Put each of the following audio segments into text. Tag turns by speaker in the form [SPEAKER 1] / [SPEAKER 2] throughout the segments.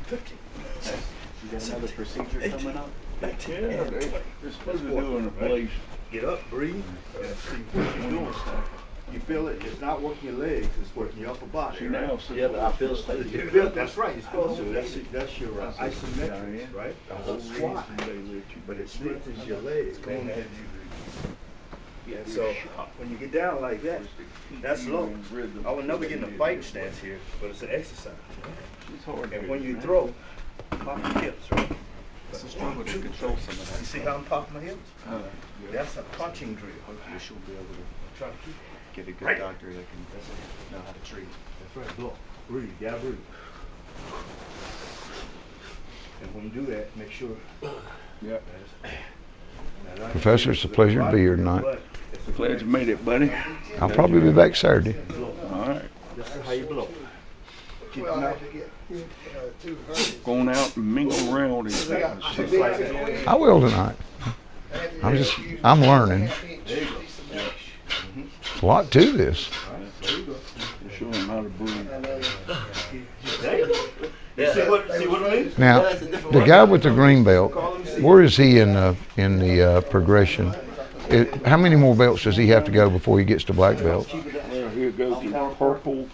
[SPEAKER 1] 15.
[SPEAKER 2] You got another procedure coming up?
[SPEAKER 1] 19.
[SPEAKER 3] Yeah, they're supposed to do an ablation.
[SPEAKER 1] Get up, breathe, and see what you're doing. You feel it? It's not working your legs, it's working your upper body.
[SPEAKER 3] See now,
[SPEAKER 2] Yeah, but I feel steady.
[SPEAKER 1] You feel, that's right, you're supposed to. That's your isometrics, right? That's a squat. But it strengthens your legs, man. And so when you get down like that, that's low. I would never get in a fighting stance here, but it's an exercise.
[SPEAKER 3] It's hard.
[SPEAKER 1] And when you throw, pop your hips, right?
[SPEAKER 2] It's a struggle to control some of that.
[SPEAKER 1] You see how I'm popping my hips? That's a punching drill.
[SPEAKER 2] Hopefully she'll be able to
[SPEAKER 1] Try to keep it.
[SPEAKER 2] get a good doctor that can know how to treat.
[SPEAKER 1] That's right, blow. Breathe, you gotta breathe. And when you do that, make sure.
[SPEAKER 3] Yeah.
[SPEAKER 4] Professor, it's a pleasure to be here tonight.
[SPEAKER 3] Glad you made it, buddy.
[SPEAKER 4] I'll probably be back Saturday.
[SPEAKER 3] All right.
[SPEAKER 1] This is how you blow. Keep your mouth.
[SPEAKER 3] Going out and mingle around and
[SPEAKER 1] Just like that.
[SPEAKER 4] I will tonight. I'm learning. A lot to this.
[SPEAKER 3] show them how to breathe.
[SPEAKER 1] See what I mean?
[SPEAKER 4] Now, the guy with the green belt, where is he in the progression? How many more belts does he have to go before he gets to black belt?
[SPEAKER 3] Well, here goes to purple,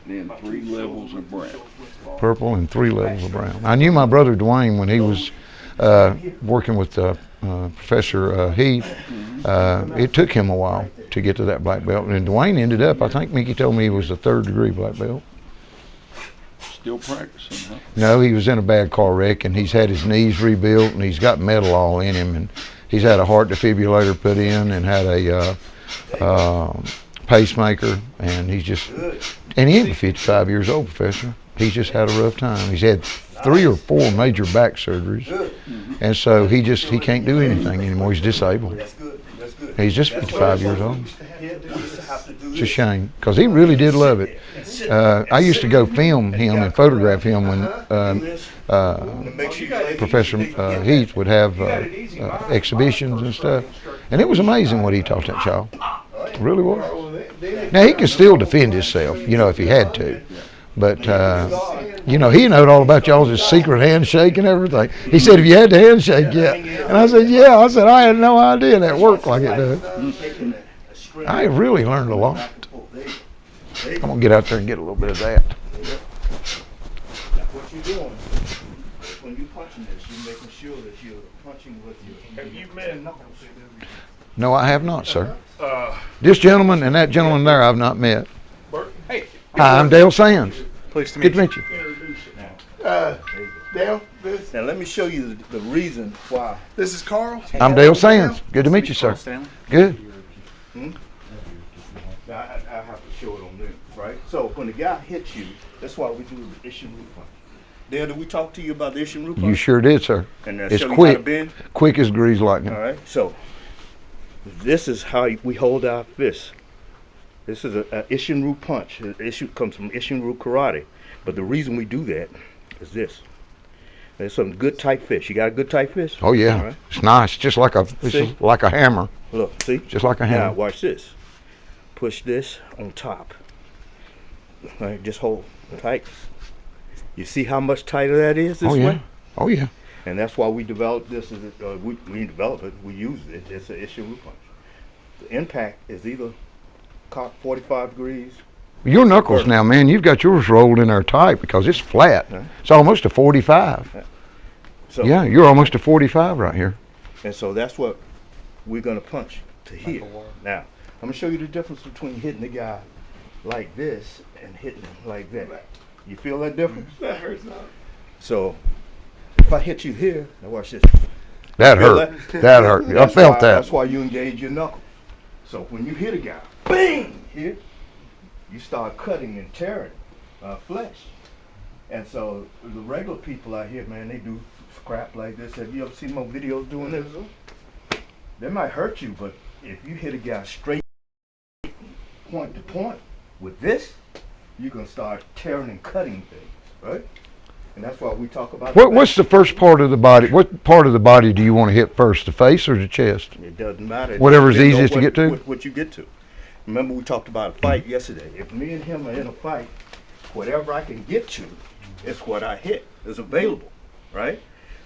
[SPEAKER 3] then 3 levels of brown.
[SPEAKER 4] Purple and 3 levels of brown. I knew my brother Dwayne when he was working with Professor Heath. It took him a while to get to that black belt, and Dwayne ended up, I think Mickey told me he was a 3rd degree black belt.
[SPEAKER 3] Still practicing, huh?
[SPEAKER 4] No, he was in a bad car wreck, and he's had his knees rebuilt, and he's got metal all in him, and he's had a heart defibrillator put in, and had a pacemaker, and he's just, and he ain't 55 years old, Professor. He's just had a rough time. He's had 3 or 4 major back surgeries, and so he can't do anything anymore. He's disabled. He's just 55 years old. It's a shame, because he really did love it. I used to go film him and photograph him when Professor Heath would have exhibitions and stuff, and it was amazing what he taught that child. It really was. Now, he can still defend himself, if he had to, but he knowed all about y'all's secret handshake and everything. He said, "Have you had the handshake yet?" And I said, "Yeah." I said, "I had no idea that worked like it does." I really learned a lot. I'm gonna get out there and get a little bit of that.
[SPEAKER 1] What you're doing when you're punching this, you're making sure that you're punching with your.
[SPEAKER 3] Have you met
[SPEAKER 1] knuckles?
[SPEAKER 4] No, I have not, sir. This gentleman and that gentleman there I've not met.
[SPEAKER 3] Hey.
[SPEAKER 4] Hi, I'm Dale Sands.
[SPEAKER 1] Pleased to
[SPEAKER 4] Good to meet you.
[SPEAKER 3] Introduce it now.
[SPEAKER 5] Dale,
[SPEAKER 1] Now let me show you the reason why.
[SPEAKER 5] this is Carl.
[SPEAKER 4] I'm Dale Sands. Good to meet you, sir. Good.
[SPEAKER 1] Now, I have to show it on this, right? So when the guy hits you, that's why we do the Ishin root punch. Dale, did we talk to you about the Ishin root punch?
[SPEAKER 4] You sure did, sir.
[SPEAKER 1] And
[SPEAKER 4] It's
[SPEAKER 1] show you how to
[SPEAKER 4] quick.
[SPEAKER 1] bend?
[SPEAKER 4] Quick as greased lightning.
[SPEAKER 1] All right. So this is how we hold our fists. This is a Ishin root punch. Ishin comes from Ishin root karate. But the reason we do that is this. There's some good tight fist. You got a good tight fist?
[SPEAKER 4] Oh yeah,
[SPEAKER 1] All right.
[SPEAKER 4] it's nice. Just like like a hammer.
[SPEAKER 1] Look, see?
[SPEAKER 4] Just like a
[SPEAKER 1] Now
[SPEAKER 4] hammer.
[SPEAKER 1] watch this. Push this on top. All right, just hold tight. You see how much tighter that is this
[SPEAKER 4] Oh yeah.
[SPEAKER 1] way?
[SPEAKER 4] Oh yeah.
[SPEAKER 1] And that's why we developed this. We didn't develop it. We use it. It's an Ishin root punch. The impact is either cocked 45 degrees.
[SPEAKER 4] Your knuckles now, man. You've got yours rolled in there tight because it's flat.
[SPEAKER 1] Huh?
[SPEAKER 4] It's almost a 45.
[SPEAKER 1] So,
[SPEAKER 4] Yeah, you're almost a 45 right here.
[SPEAKER 1] And so that's what we're gonna punch to here. Now, I'm gonna show you the difference between hitting the guy like this and hitting him like that. You feel that difference?
[SPEAKER 5] That hurts now.
[SPEAKER 1] So, if I hit you here, now watch this.
[SPEAKER 4] That
[SPEAKER 1] Feel
[SPEAKER 4] hurt. That hurt. I felt that.
[SPEAKER 1] That's why you engage your knuckle. So when you hit a guy, bang, here, you start cutting and tearing flesh. And so the regular people out here, man, they do scrap like this. Have you ever seen more videos doing this? They might hurt you, but if you hit a guy straight point to point with this, you're gonna start tearing and cutting things, right? And that's why we talk about.
[SPEAKER 4] What's the first part of the body? What part of the body do you want to hit first, the face or the chest?
[SPEAKER 1] It doesn't matter.
[SPEAKER 4] Whatever's
[SPEAKER 1] Depends on
[SPEAKER 4] easiest to get to?
[SPEAKER 1] What you get to. Remember we talked about a fight yesterday. If me and him are in a fight, whatever I can get to, It's what I hit is available, right?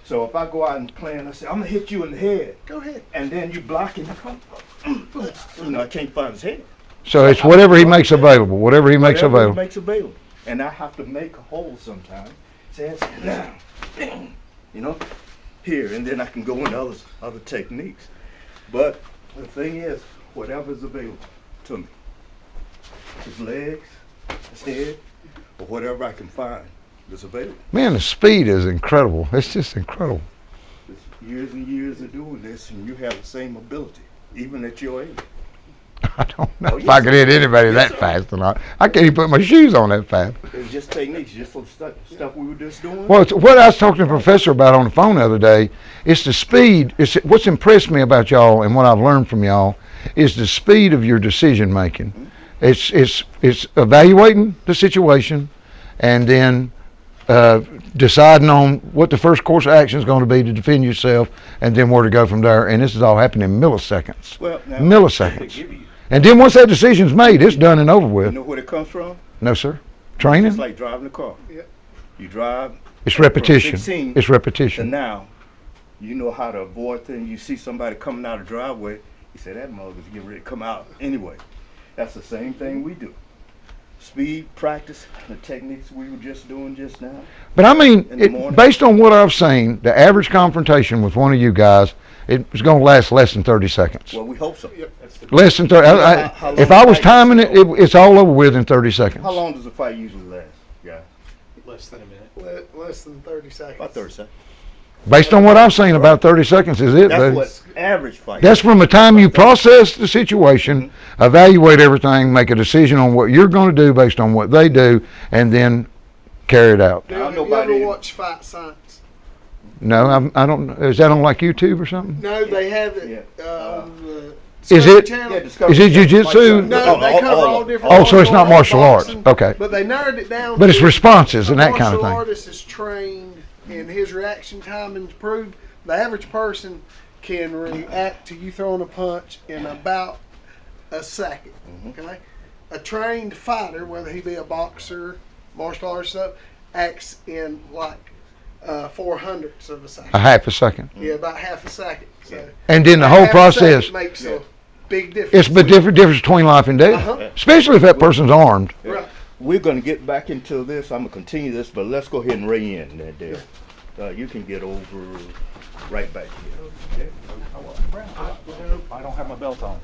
[SPEAKER 1] So if I go out and plan, I say, I'm gonna hit you in the head.
[SPEAKER 5] Go ahead.
[SPEAKER 1] And then you block it. You know, I can't find his head.
[SPEAKER 4] So it's whatever he makes available, whatever he makes
[SPEAKER 1] Whatever he
[SPEAKER 4] available.
[SPEAKER 1] makes available. And I have to make a hole sometimes. Says now, you know, here, and then I can go into other techniques. But the thing is, whatever's available to me, his legs, his head, or whatever I can find is available.
[SPEAKER 4] Man, the speed is incredible. It's just incredible.
[SPEAKER 1] It's years and years of doing this, and you have the same ability, even at your age.
[SPEAKER 4] I don't know
[SPEAKER 1] Oh,
[SPEAKER 4] if
[SPEAKER 1] yes,
[SPEAKER 4] I could hit anybody
[SPEAKER 1] Yes,
[SPEAKER 4] that
[SPEAKER 1] sir.
[SPEAKER 4] fast or not. I can't even put my shoes on that fast.
[SPEAKER 1] It's just techniques, just some stuff we were just doing.
[SPEAKER 4] Well, it's what I was talking to the professor about on the phone the other day. It's the speed. It's what's impressed me about y'all and what I've learned from y'all is the speed of your decision making. It's evaluating the situation and then deciding on what the first course of action is going to be to defend yourself, and then where to go from there. And this is all happening in milliseconds.
[SPEAKER 1] Well, now,
[SPEAKER 4] Milliseconds. And then once that decision's made, it's done and over
[SPEAKER 1] You
[SPEAKER 4] with.
[SPEAKER 1] know where it comes from?
[SPEAKER 4] No, sir.
[SPEAKER 1] It's
[SPEAKER 4] Training.
[SPEAKER 1] like driving a car.
[SPEAKER 5] Yep.
[SPEAKER 1] You drive.
[SPEAKER 4] It's
[SPEAKER 1] from
[SPEAKER 4] repetition.
[SPEAKER 1] 16
[SPEAKER 4] It's
[SPEAKER 1] to
[SPEAKER 4] repetition.
[SPEAKER 1] now, you know how to avoid things. You see somebody coming out of the driveway, you say, that mother's getting ready to come out anyway. That's the same thing we do. Speed, practice, the techniques we were just doing just now.
[SPEAKER 4] But I mean,
[SPEAKER 1] In the morning.
[SPEAKER 4] based on what I've seen, the average confrontation with one of you guys, it's going to last less than 30 seconds.
[SPEAKER 1] Well, we hope so.
[SPEAKER 5] Yep.
[SPEAKER 4] Less than 30.
[SPEAKER 1] How long
[SPEAKER 4] If I was
[SPEAKER 1] the fight-
[SPEAKER 4] timing it, it's all over with in 30 seconds.
[SPEAKER 1] How long does the fight usually last? Yeah,
[SPEAKER 2] Less than a minute.
[SPEAKER 5] Less than 30 seconds.
[SPEAKER 1] about 30 seconds.
[SPEAKER 4] Based on what I've seen, about 30 seconds is it,
[SPEAKER 1] That's
[SPEAKER 4] buddy.
[SPEAKER 1] what average fight.
[SPEAKER 4] That's from the time you process the situation, evaluate everything, make a decision on what you're going to do based on what they do, and then carry it out.
[SPEAKER 5] Dale,
[SPEAKER 1] I
[SPEAKER 5] have
[SPEAKER 1] know
[SPEAKER 5] you
[SPEAKER 1] about
[SPEAKER 5] ever
[SPEAKER 1] it.
[SPEAKER 5] watched Fight Science?
[SPEAKER 4] No, I don't. Is that on like YouTube or something?
[SPEAKER 5] No, they have it
[SPEAKER 1] Yeah.
[SPEAKER 5] on the
[SPEAKER 4] Is
[SPEAKER 5] Discovery
[SPEAKER 4] it-
[SPEAKER 5] Channel.
[SPEAKER 1] Discovery
[SPEAKER 4] Is it
[SPEAKER 1] Channel,
[SPEAKER 4] jujitsu?
[SPEAKER 1] Mike
[SPEAKER 5] No,
[SPEAKER 1] Tyson.
[SPEAKER 5] they cover all different.
[SPEAKER 4] Oh, so it's not martial arts.
[SPEAKER 5] boxing,
[SPEAKER 4] Okay.
[SPEAKER 5] But they narrowed it down.
[SPEAKER 4] But it's
[SPEAKER 5] to
[SPEAKER 4] responses and
[SPEAKER 5] a
[SPEAKER 4] that kind of
[SPEAKER 5] martial
[SPEAKER 4] thing.
[SPEAKER 5] artist is trained and his reaction time is improved. The average person can react to you throwing a punch in about a second. Okay, a trained fighter, whether he be a boxer, martial arts stuff, acts in like 400ths of a second.
[SPEAKER 4] A half a second.
[SPEAKER 5] Yeah, about half a second. So
[SPEAKER 4] And then the
[SPEAKER 5] a
[SPEAKER 4] whole
[SPEAKER 5] half a
[SPEAKER 4] process,
[SPEAKER 5] second makes a big difference.
[SPEAKER 4] it's the difference between life and death.
[SPEAKER 5] Uh-huh.
[SPEAKER 4] Especially if that person's armed.
[SPEAKER 5] Right.
[SPEAKER 1] We're going to get back into this. I'm going to continue this, but let's go ahead and rein in there, Dale. You can get over right back here.
[SPEAKER 2] I don't have my belt on.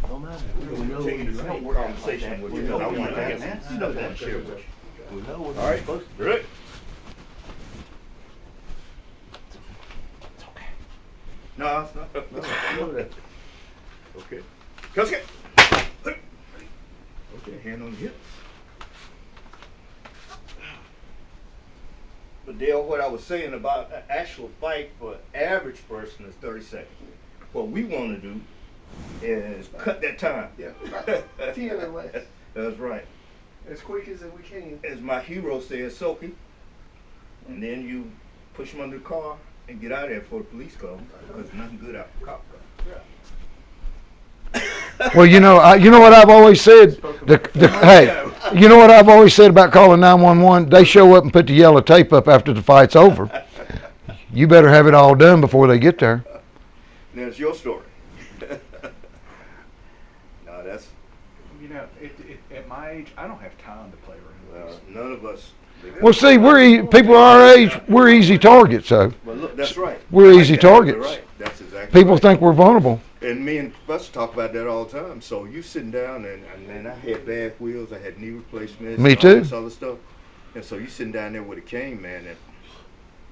[SPEAKER 1] We're going to continue this conversation with you. I want to get some stuff to share with you. All right, ready? No, it's not. No. Okay. Kosuke. Okay, hand on the hips. But Dale, what I was saying about an actual fight for an average person is 30 seconds. What we want to do is cut that time.
[SPEAKER 5] Yeah, about 10 or less.
[SPEAKER 1] That's right.
[SPEAKER 5] As quick as we can.
[SPEAKER 1] As my hero says, soak him, and then you push him under the car and get out of there before the police come, because nothing good out the cop car.
[SPEAKER 4] Well, you know what I've always said. Hey, you know what I've always said about calling 911. They show up and put the yellow tape up after the fight's over. You better have it all done before they get there.
[SPEAKER 1] That's your story. No, that's
[SPEAKER 2] You know, at my age, I don't have time to play around.
[SPEAKER 1] none of us.
[SPEAKER 4] Well, see, people our age, we're easy targets. So
[SPEAKER 1] But look, that's right.
[SPEAKER 4] We're
[SPEAKER 1] I
[SPEAKER 4] easy
[SPEAKER 1] like that.
[SPEAKER 4] targets.
[SPEAKER 1] You're right. That's exactly
[SPEAKER 4] people
[SPEAKER 1] right.
[SPEAKER 4] think we're vulnerable.
[SPEAKER 1] And me and Professor talk about that all the time. So you sitting down and I had bad wheels, I had knee replacements,
[SPEAKER 4] Me
[SPEAKER 1] and
[SPEAKER 4] too.
[SPEAKER 1] all this other stuff. And so you sitting down there with a cane, man, and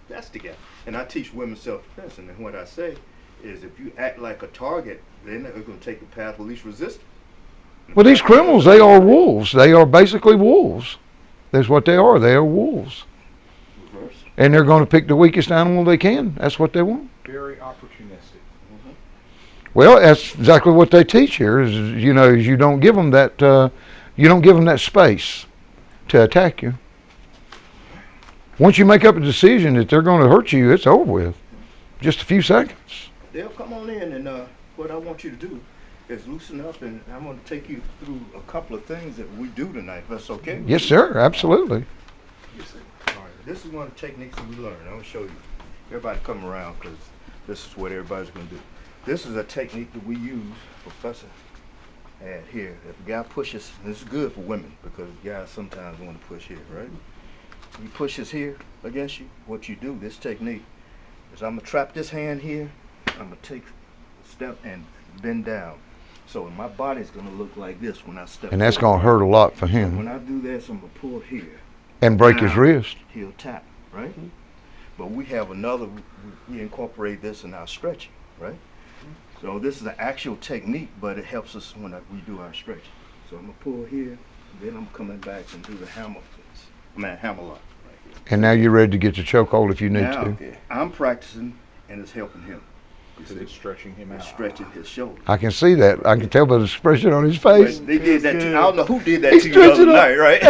[SPEAKER 1] that's the guy. And I teach women self-defense, and what I say is if you act like a target, then they're going to take the path of least resistance.
[SPEAKER 4] Well, these criminals, they are wolves. They are basically wolves. That's what they are. They are wolves.
[SPEAKER 1] Reverse.
[SPEAKER 4] And they're going to pick the weakest animal they can. That's what they want.
[SPEAKER 2] Very opportunistic.
[SPEAKER 4] Well, that's exactly what they teach here. Is you don't give them that space to attack you. Once you make up a decision that they're going to hurt you, it's over with. Just a few seconds.
[SPEAKER 1] Dale, come on in, and what I want you to do is loosen up, and I'm going to take you through a couple of things that we do tonight, if that's okay?
[SPEAKER 4] Yes, sir. Absolutely.
[SPEAKER 1] All This is one of the techniques that we learned. I'm gonna show you. Everybody come around because this is what everybody's gonna do. This is a technique that we use, Professor had here. If a guy pushes, this is good for women because guys sometimes want to push here, right? He pushes here against you. What you do, this technique, is I'm gonna trap this hand here. I'm gonna take a step and bend down. So my body's gonna look like this when I step.
[SPEAKER 4] And that's
[SPEAKER 1] forward.
[SPEAKER 4] gonna hurt a lot for
[SPEAKER 1] So
[SPEAKER 4] him.
[SPEAKER 1] when I do this, I'm gonna pull here.
[SPEAKER 4] And break his
[SPEAKER 1] Now,
[SPEAKER 4] wrist.
[SPEAKER 1] He'll tap, right? But we have another, we incorporate this in our stretching, right? So this is an actual technique, but it helps us when we do our stretching. So I'm gonna pull here, then I'm coming back and do the hammer fist. Hammer lock.
[SPEAKER 4] And now you're ready to get your chokehold if you need
[SPEAKER 1] Now,
[SPEAKER 4] to.
[SPEAKER 1] I'm practicing and it's helping him.
[SPEAKER 2] Because it's stretching him out.
[SPEAKER 1] It's stretching his shoulder.
[SPEAKER 4] I can see that. I can tell by the expression on his face.
[SPEAKER 1] They did that to, I don't know who did that
[SPEAKER 4] He's
[SPEAKER 1] to you the other
[SPEAKER 4] stretching
[SPEAKER 1] night, right?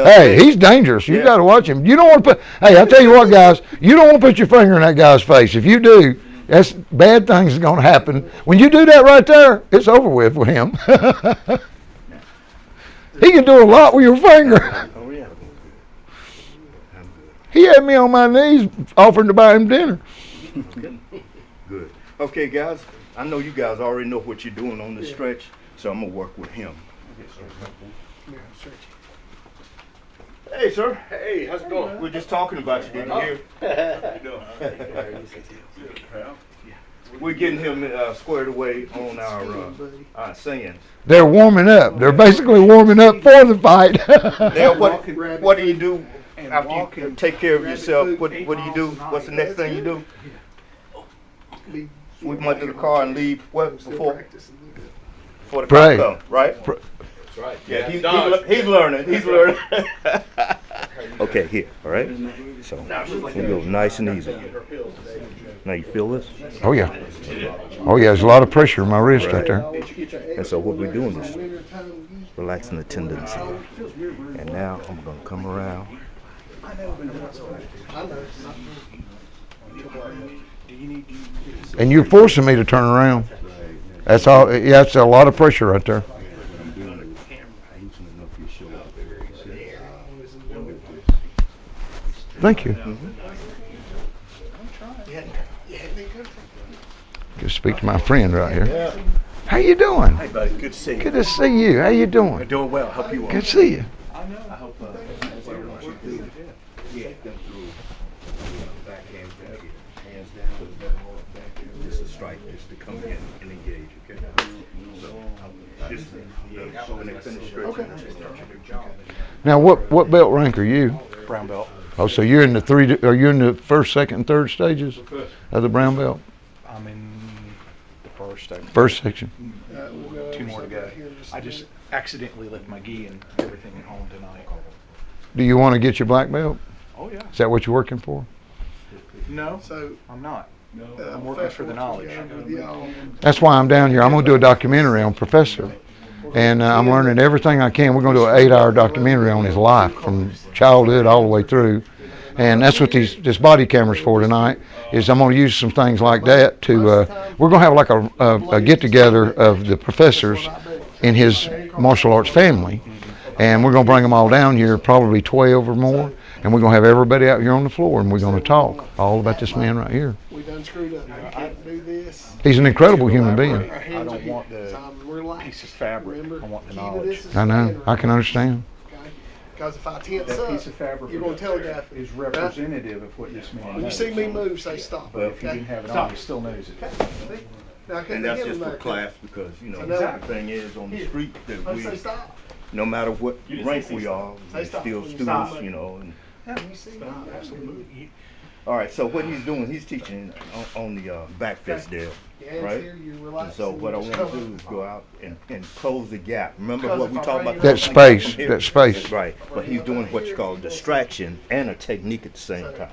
[SPEAKER 4] Hey, he's dangerous. You
[SPEAKER 1] Yeah.
[SPEAKER 4] got to watch him. You don't want to put. Hey, I tell you what, guys. You don't want to put your finger in that guy's face. If you do, that's bad things are going to happen. When you do that right there, it's over with him. He can do a lot with your finger.
[SPEAKER 1] Oh yeah. I'm good.
[SPEAKER 4] He had me on my knees offering to buy him dinner.
[SPEAKER 1] Good. Okay, guys. I know you guys already know what you're doing on this stretch, so I'm gonna work with him. Hey, sir.
[SPEAKER 6] Hey, how's it going?
[SPEAKER 1] We're just talking about you. Did you hear?
[SPEAKER 6] How you doing?
[SPEAKER 1] We're getting him squared away on our sayings.
[SPEAKER 4] They're warming up. They're basically warming up for the fight.
[SPEAKER 1] Now, what do you do
[SPEAKER 2] And
[SPEAKER 1] after
[SPEAKER 2] walking.
[SPEAKER 1] you take care of yourself? What do you do? What's the next thing you do? We went to the car and leave what before the
[SPEAKER 4] Pray.
[SPEAKER 1] car comes, right?
[SPEAKER 6] That's right.
[SPEAKER 1] Yeah, he's learning. He's learning. Okay, here, all right? So we go nice and easy. Now you feel this?
[SPEAKER 4] Oh yeah. Oh yeah. There's a lot of pressure in my wrist right there.
[SPEAKER 1] And so what we're doing is relaxing the tendons here. And now I'm gonna come around.
[SPEAKER 4] And you're forcing me to turn around. That's all. Yeah, that's a lot of pressure right there. Thank you. Just speak to my friend right here. How you doing?
[SPEAKER 6] Hey, buddy. Good to see you.
[SPEAKER 4] Good to see you. How you doing?
[SPEAKER 6] Doing well. Hope you are.
[SPEAKER 4] Good to see you.
[SPEAKER 6] I hope
[SPEAKER 1] This is strike. This to come in and engage. Okay. So just when they finish stretching.
[SPEAKER 4] Now, what belt rank are you?
[SPEAKER 2] Brown belt.
[SPEAKER 4] Oh, so you're in the three? Are you in the first, second, and third stages of the brown belt?
[SPEAKER 2] I'm in the first.
[SPEAKER 4] First section.
[SPEAKER 2] 2 more to go. I just accidentally left my gi and everything at home tonight.
[SPEAKER 4] Do you want to get your black belt?
[SPEAKER 2] Oh yeah.
[SPEAKER 4] Is that what you're working for?
[SPEAKER 2] No,
[SPEAKER 5] So,
[SPEAKER 2] I'm not. I'm working for the knowledge.
[SPEAKER 4] That's why I'm down here. I'm going to do a documentary on Professor. And I'm learning everything I can. We're going to do an 8-hour documentary on his life from childhood all the way through. And that's what this body camera's for tonight, is I'm going to use some things like that to, we're going to have like a get-together of the professors in his martial arts family. And we're going to bring them all down here, probably 12 or more. And we're going to have everybody out here on the floor, and we're going to talk all about this man right here.
[SPEAKER 5] we done screwed up. We can't do this.
[SPEAKER 4] He's an incredible human being.
[SPEAKER 5] Our
[SPEAKER 2] I
[SPEAKER 5] hands are
[SPEAKER 2] don't
[SPEAKER 5] here.
[SPEAKER 2] want the
[SPEAKER 5] So I'm relaxed.
[SPEAKER 2] piece of fabric.
[SPEAKER 5] Remember,
[SPEAKER 2] I want the
[SPEAKER 5] key to
[SPEAKER 2] knowledge.
[SPEAKER 5] this is
[SPEAKER 4] I know.
[SPEAKER 5] stand
[SPEAKER 4] I can understand.
[SPEAKER 5] Okay? Because if I tense
[SPEAKER 2] That
[SPEAKER 5] up,
[SPEAKER 2] piece of fabric
[SPEAKER 5] you're going to telegraph me.
[SPEAKER 2] is
[SPEAKER 5] right?
[SPEAKER 2] representative of what this man
[SPEAKER 5] When you
[SPEAKER 2] knows.
[SPEAKER 5] see me move, say stop.
[SPEAKER 2] But if he
[SPEAKER 5] Okay?
[SPEAKER 2] didn't have it
[SPEAKER 5] Stop.
[SPEAKER 2] on, he still knows it.
[SPEAKER 5] Now, I couldn't
[SPEAKER 1] And that's
[SPEAKER 5] hit
[SPEAKER 1] just
[SPEAKER 5] him
[SPEAKER 1] for
[SPEAKER 5] there.
[SPEAKER 1] class because, you know,
[SPEAKER 5] Exactly.
[SPEAKER 1] the thing is on the
[SPEAKER 5] Here.
[SPEAKER 1] street that
[SPEAKER 5] Let's say
[SPEAKER 1] we,
[SPEAKER 5] stop.
[SPEAKER 1] no matter what rank we are,
[SPEAKER 5] Say
[SPEAKER 1] we're
[SPEAKER 5] stop.
[SPEAKER 1] still
[SPEAKER 5] When you
[SPEAKER 1] students,
[SPEAKER 5] stop.
[SPEAKER 1] you know. And,
[SPEAKER 5] You see me? Absolutely.
[SPEAKER 1] all right, so what he's doing, he's teaching on the back fist there.
[SPEAKER 5] Your hands
[SPEAKER 1] Right.
[SPEAKER 5] here, you're
[SPEAKER 1] And
[SPEAKER 5] relaxed.
[SPEAKER 1] so what I
[SPEAKER 5] you
[SPEAKER 1] want
[SPEAKER 5] just
[SPEAKER 1] to do
[SPEAKER 5] cover.
[SPEAKER 1] is go out and close the gap. Remember
[SPEAKER 5] Because
[SPEAKER 1] what
[SPEAKER 5] if
[SPEAKER 1] we
[SPEAKER 5] I
[SPEAKER 1] talked
[SPEAKER 5] bring
[SPEAKER 1] about?
[SPEAKER 5] you
[SPEAKER 4] That space, that space.
[SPEAKER 1] Right, but he's doing what you call a distraction and a technique at the same time,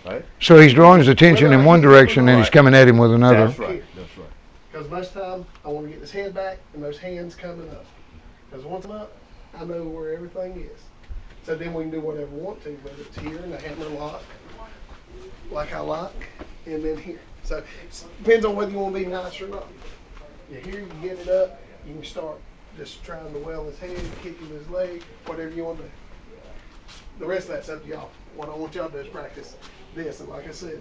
[SPEAKER 1] right?
[SPEAKER 4] So he's drawing his attention in one direction and he's coming at him with another.
[SPEAKER 1] That's right, that's right.
[SPEAKER 5] Because most time, I want to get this head back and those hands coming up. Because once I'm up, I know where everything is. So then we can do whatever we want to, whether it's here in the hammer lock, like I like, and then here. So it depends on whether you want to be nice or not. You here, you get it up, you can start just trying to well his head, kicking his leg, whatever you want to do. The rest of that's up to y'all. what I want y'all to do is practice this. And like I said,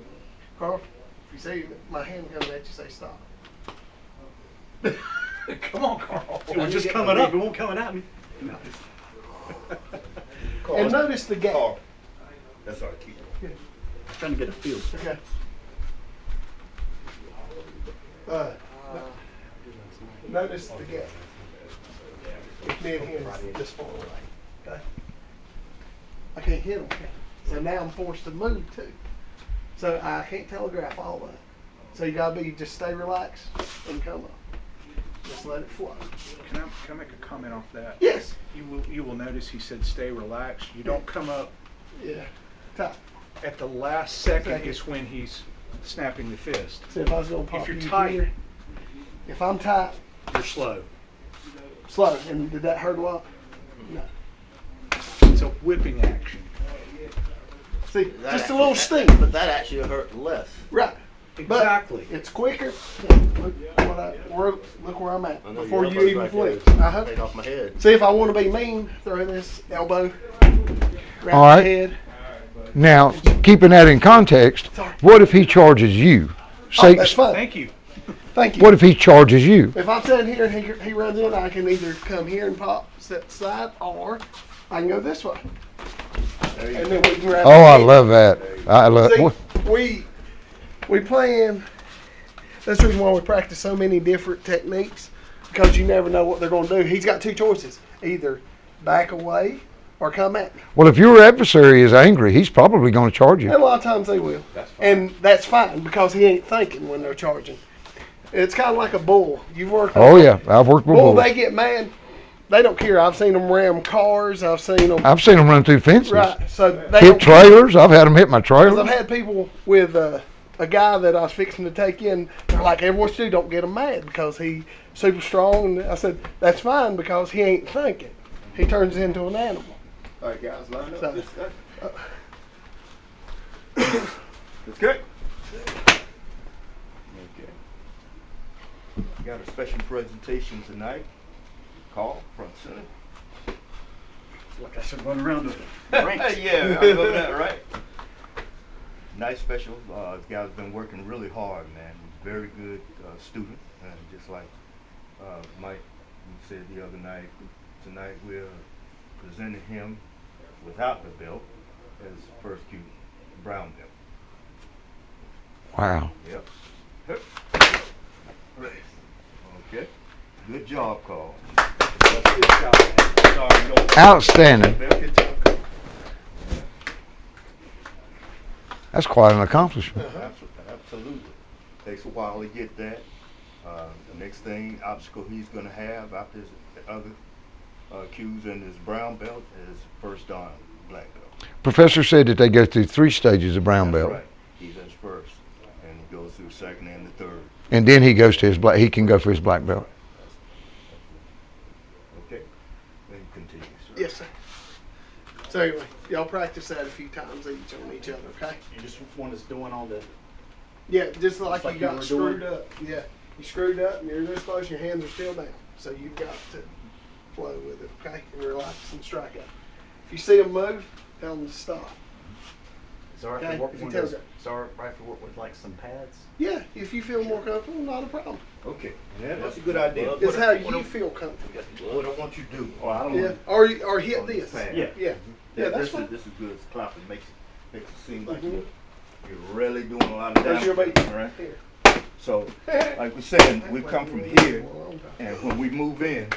[SPEAKER 5] Carl, if you see my hand coming at you, say stop.
[SPEAKER 2] Come on, Carl.
[SPEAKER 6] It was just coming up. It won't coming at me.
[SPEAKER 5] And notice the gap.
[SPEAKER 1] Carl. That's all right, keep it.
[SPEAKER 6] Trying to get a feel.
[SPEAKER 5] Okay. Notice the gap. If me and him is this far away, okay? I can't hit him. So now I'm forced to move too. So I can't telegraph all that. So you gotta be, just stay relaxed and come up. Just let it flow.
[SPEAKER 2] Can I make a comment off that?
[SPEAKER 5] Yes.
[SPEAKER 2] You will notice he said stay relaxed. You don't come up
[SPEAKER 5] Yeah. Tight.
[SPEAKER 2] at the last second is when he's snapping the fist.
[SPEAKER 5] See, if I was gonna pop
[SPEAKER 2] you're
[SPEAKER 5] you
[SPEAKER 2] tight-
[SPEAKER 5] here, if I'm tight,
[SPEAKER 2] You're slow.
[SPEAKER 5] slow. And did that hurt a lot? No.
[SPEAKER 2] It's a whipping action.
[SPEAKER 5] See,
[SPEAKER 7] That
[SPEAKER 5] just a
[SPEAKER 7] actually-
[SPEAKER 5] little sting.
[SPEAKER 7] But that actually hurt less.
[SPEAKER 5] Right. But
[SPEAKER 2] Exactly.
[SPEAKER 5] it's quicker. Look where I'm at
[SPEAKER 7] I know
[SPEAKER 5] before
[SPEAKER 7] your
[SPEAKER 5] you
[SPEAKER 7] elbow's
[SPEAKER 5] even
[SPEAKER 7] right
[SPEAKER 5] flick.
[SPEAKER 7] there.
[SPEAKER 5] Uh-huh.
[SPEAKER 7] Take off my head.
[SPEAKER 5] See, if I want to be mean, throw this elbow right
[SPEAKER 4] All right.
[SPEAKER 5] my head.
[SPEAKER 4] Now, keeping that in context, what if he charges you?
[SPEAKER 5] Oh,
[SPEAKER 4] Say,
[SPEAKER 5] that's fine.
[SPEAKER 2] Thank you.
[SPEAKER 5] Thank you.
[SPEAKER 4] what if he charges you?
[SPEAKER 5] If I'm sitting here and he runs in, I can either come here and pop, set side, or I can go this way. And then we can grab
[SPEAKER 4] Oh, I
[SPEAKER 5] the head.
[SPEAKER 4] love that. I love.
[SPEAKER 5] See, we playing. That's the reason why we practice so many different techniques, because you never know what they're going to do. He's got two choices: either back away or come at me.
[SPEAKER 4] Well, if your adversary is angry, he's probably going to charge
[SPEAKER 5] And
[SPEAKER 4] you.
[SPEAKER 5] a lot of times they will, and that's fine because he ain't thinking when they're charging. It's kind of like a bull. You've worked.
[SPEAKER 4] Oh yeah, I've worked with
[SPEAKER 5] Bull,
[SPEAKER 4] bulls.
[SPEAKER 5] they get mad. They don't care. I've seen them ram cars. I've seen them.
[SPEAKER 4] I've seen them run through fences,
[SPEAKER 5] Right. So they
[SPEAKER 4] hit
[SPEAKER 5] don't care.
[SPEAKER 4] trailers. I've had them hit my
[SPEAKER 5] 'Cause I've
[SPEAKER 4] trailer.
[SPEAKER 5] had people with a guy that I was fixing to take in. They're like, "Every what you do, don't get him mad because he's super strong." And I said, "That's fine because he ain't thinking. He turns into an animal."
[SPEAKER 1] All right, guys, line up.
[SPEAKER 5] So-
[SPEAKER 1] This guy. That's good. Okay. We got a special presentation tonight. Call front center.
[SPEAKER 6] Like I should run around the ranks.
[SPEAKER 1] Yeah, I love that, right? Nice special. This guy's been working really hard, man. He's a very good student, and just like Mike said the other night, tonight we're presenting him without the belt as first Q brown belt.
[SPEAKER 4] Wow.
[SPEAKER 1] Yep. Okay. Good job, Carl. Sorry, you don't-
[SPEAKER 4] Outstanding.
[SPEAKER 1] Good job, Carl.
[SPEAKER 4] That's quite an accomplishment.
[SPEAKER 1] Absolutely. Takes a while to get that. The next thing, obstacle he's going to have after his other cues in his brown belt is first dan black belt.
[SPEAKER 4] Professor said that they go through 3 stages of brown
[SPEAKER 1] That's
[SPEAKER 4] belt,
[SPEAKER 1] right. He's at his first, and he goes through second and the third.
[SPEAKER 4] and then he goes to his black. He can go for his black belt.
[SPEAKER 1] Okay. Then continue, sir.
[SPEAKER 5] Yes, sir. So anyway, y'all practice that a few times each on each other, okay?
[SPEAKER 6] You just want us doing all the.
[SPEAKER 5] Yeah, just like
[SPEAKER 6] like
[SPEAKER 5] you
[SPEAKER 6] you
[SPEAKER 5] got
[SPEAKER 6] were
[SPEAKER 5] screwed
[SPEAKER 6] doing?
[SPEAKER 5] up. Yeah, you screwed up and you're this close, your hands are still down. So you've got to flow with it, okay? And relax and strike out. If you see them move, tell them to stop.
[SPEAKER 6] Is it all right
[SPEAKER 5] Okay,
[SPEAKER 6] to work
[SPEAKER 5] if you
[SPEAKER 6] with
[SPEAKER 5] tell
[SPEAKER 6] those?
[SPEAKER 5] them.
[SPEAKER 6] Is it all right to work with like some pads?
[SPEAKER 5] Yeah, if you feel more comfortable, not a problem.
[SPEAKER 1] Okay. Yeah, that's a good idea.
[SPEAKER 5] It's how you feel comfortable.
[SPEAKER 1] What I want you to do.
[SPEAKER 6] Oh, I don't
[SPEAKER 5] Yeah,
[SPEAKER 6] want.
[SPEAKER 5] or hit
[SPEAKER 1] on this
[SPEAKER 5] this.
[SPEAKER 1] pad.
[SPEAKER 6] Yeah.
[SPEAKER 5] Yeah, yeah, that's
[SPEAKER 1] this
[SPEAKER 5] fine.
[SPEAKER 1] is this is good. It's clapping makes it seem like
[SPEAKER 5] Mhm.
[SPEAKER 1] you're really doing a lot of
[SPEAKER 5] There's your
[SPEAKER 1] damage.
[SPEAKER 5] bait.
[SPEAKER 1] Right.
[SPEAKER 5] Here.
[SPEAKER 1] So, like we said, we come from here, and when we move in,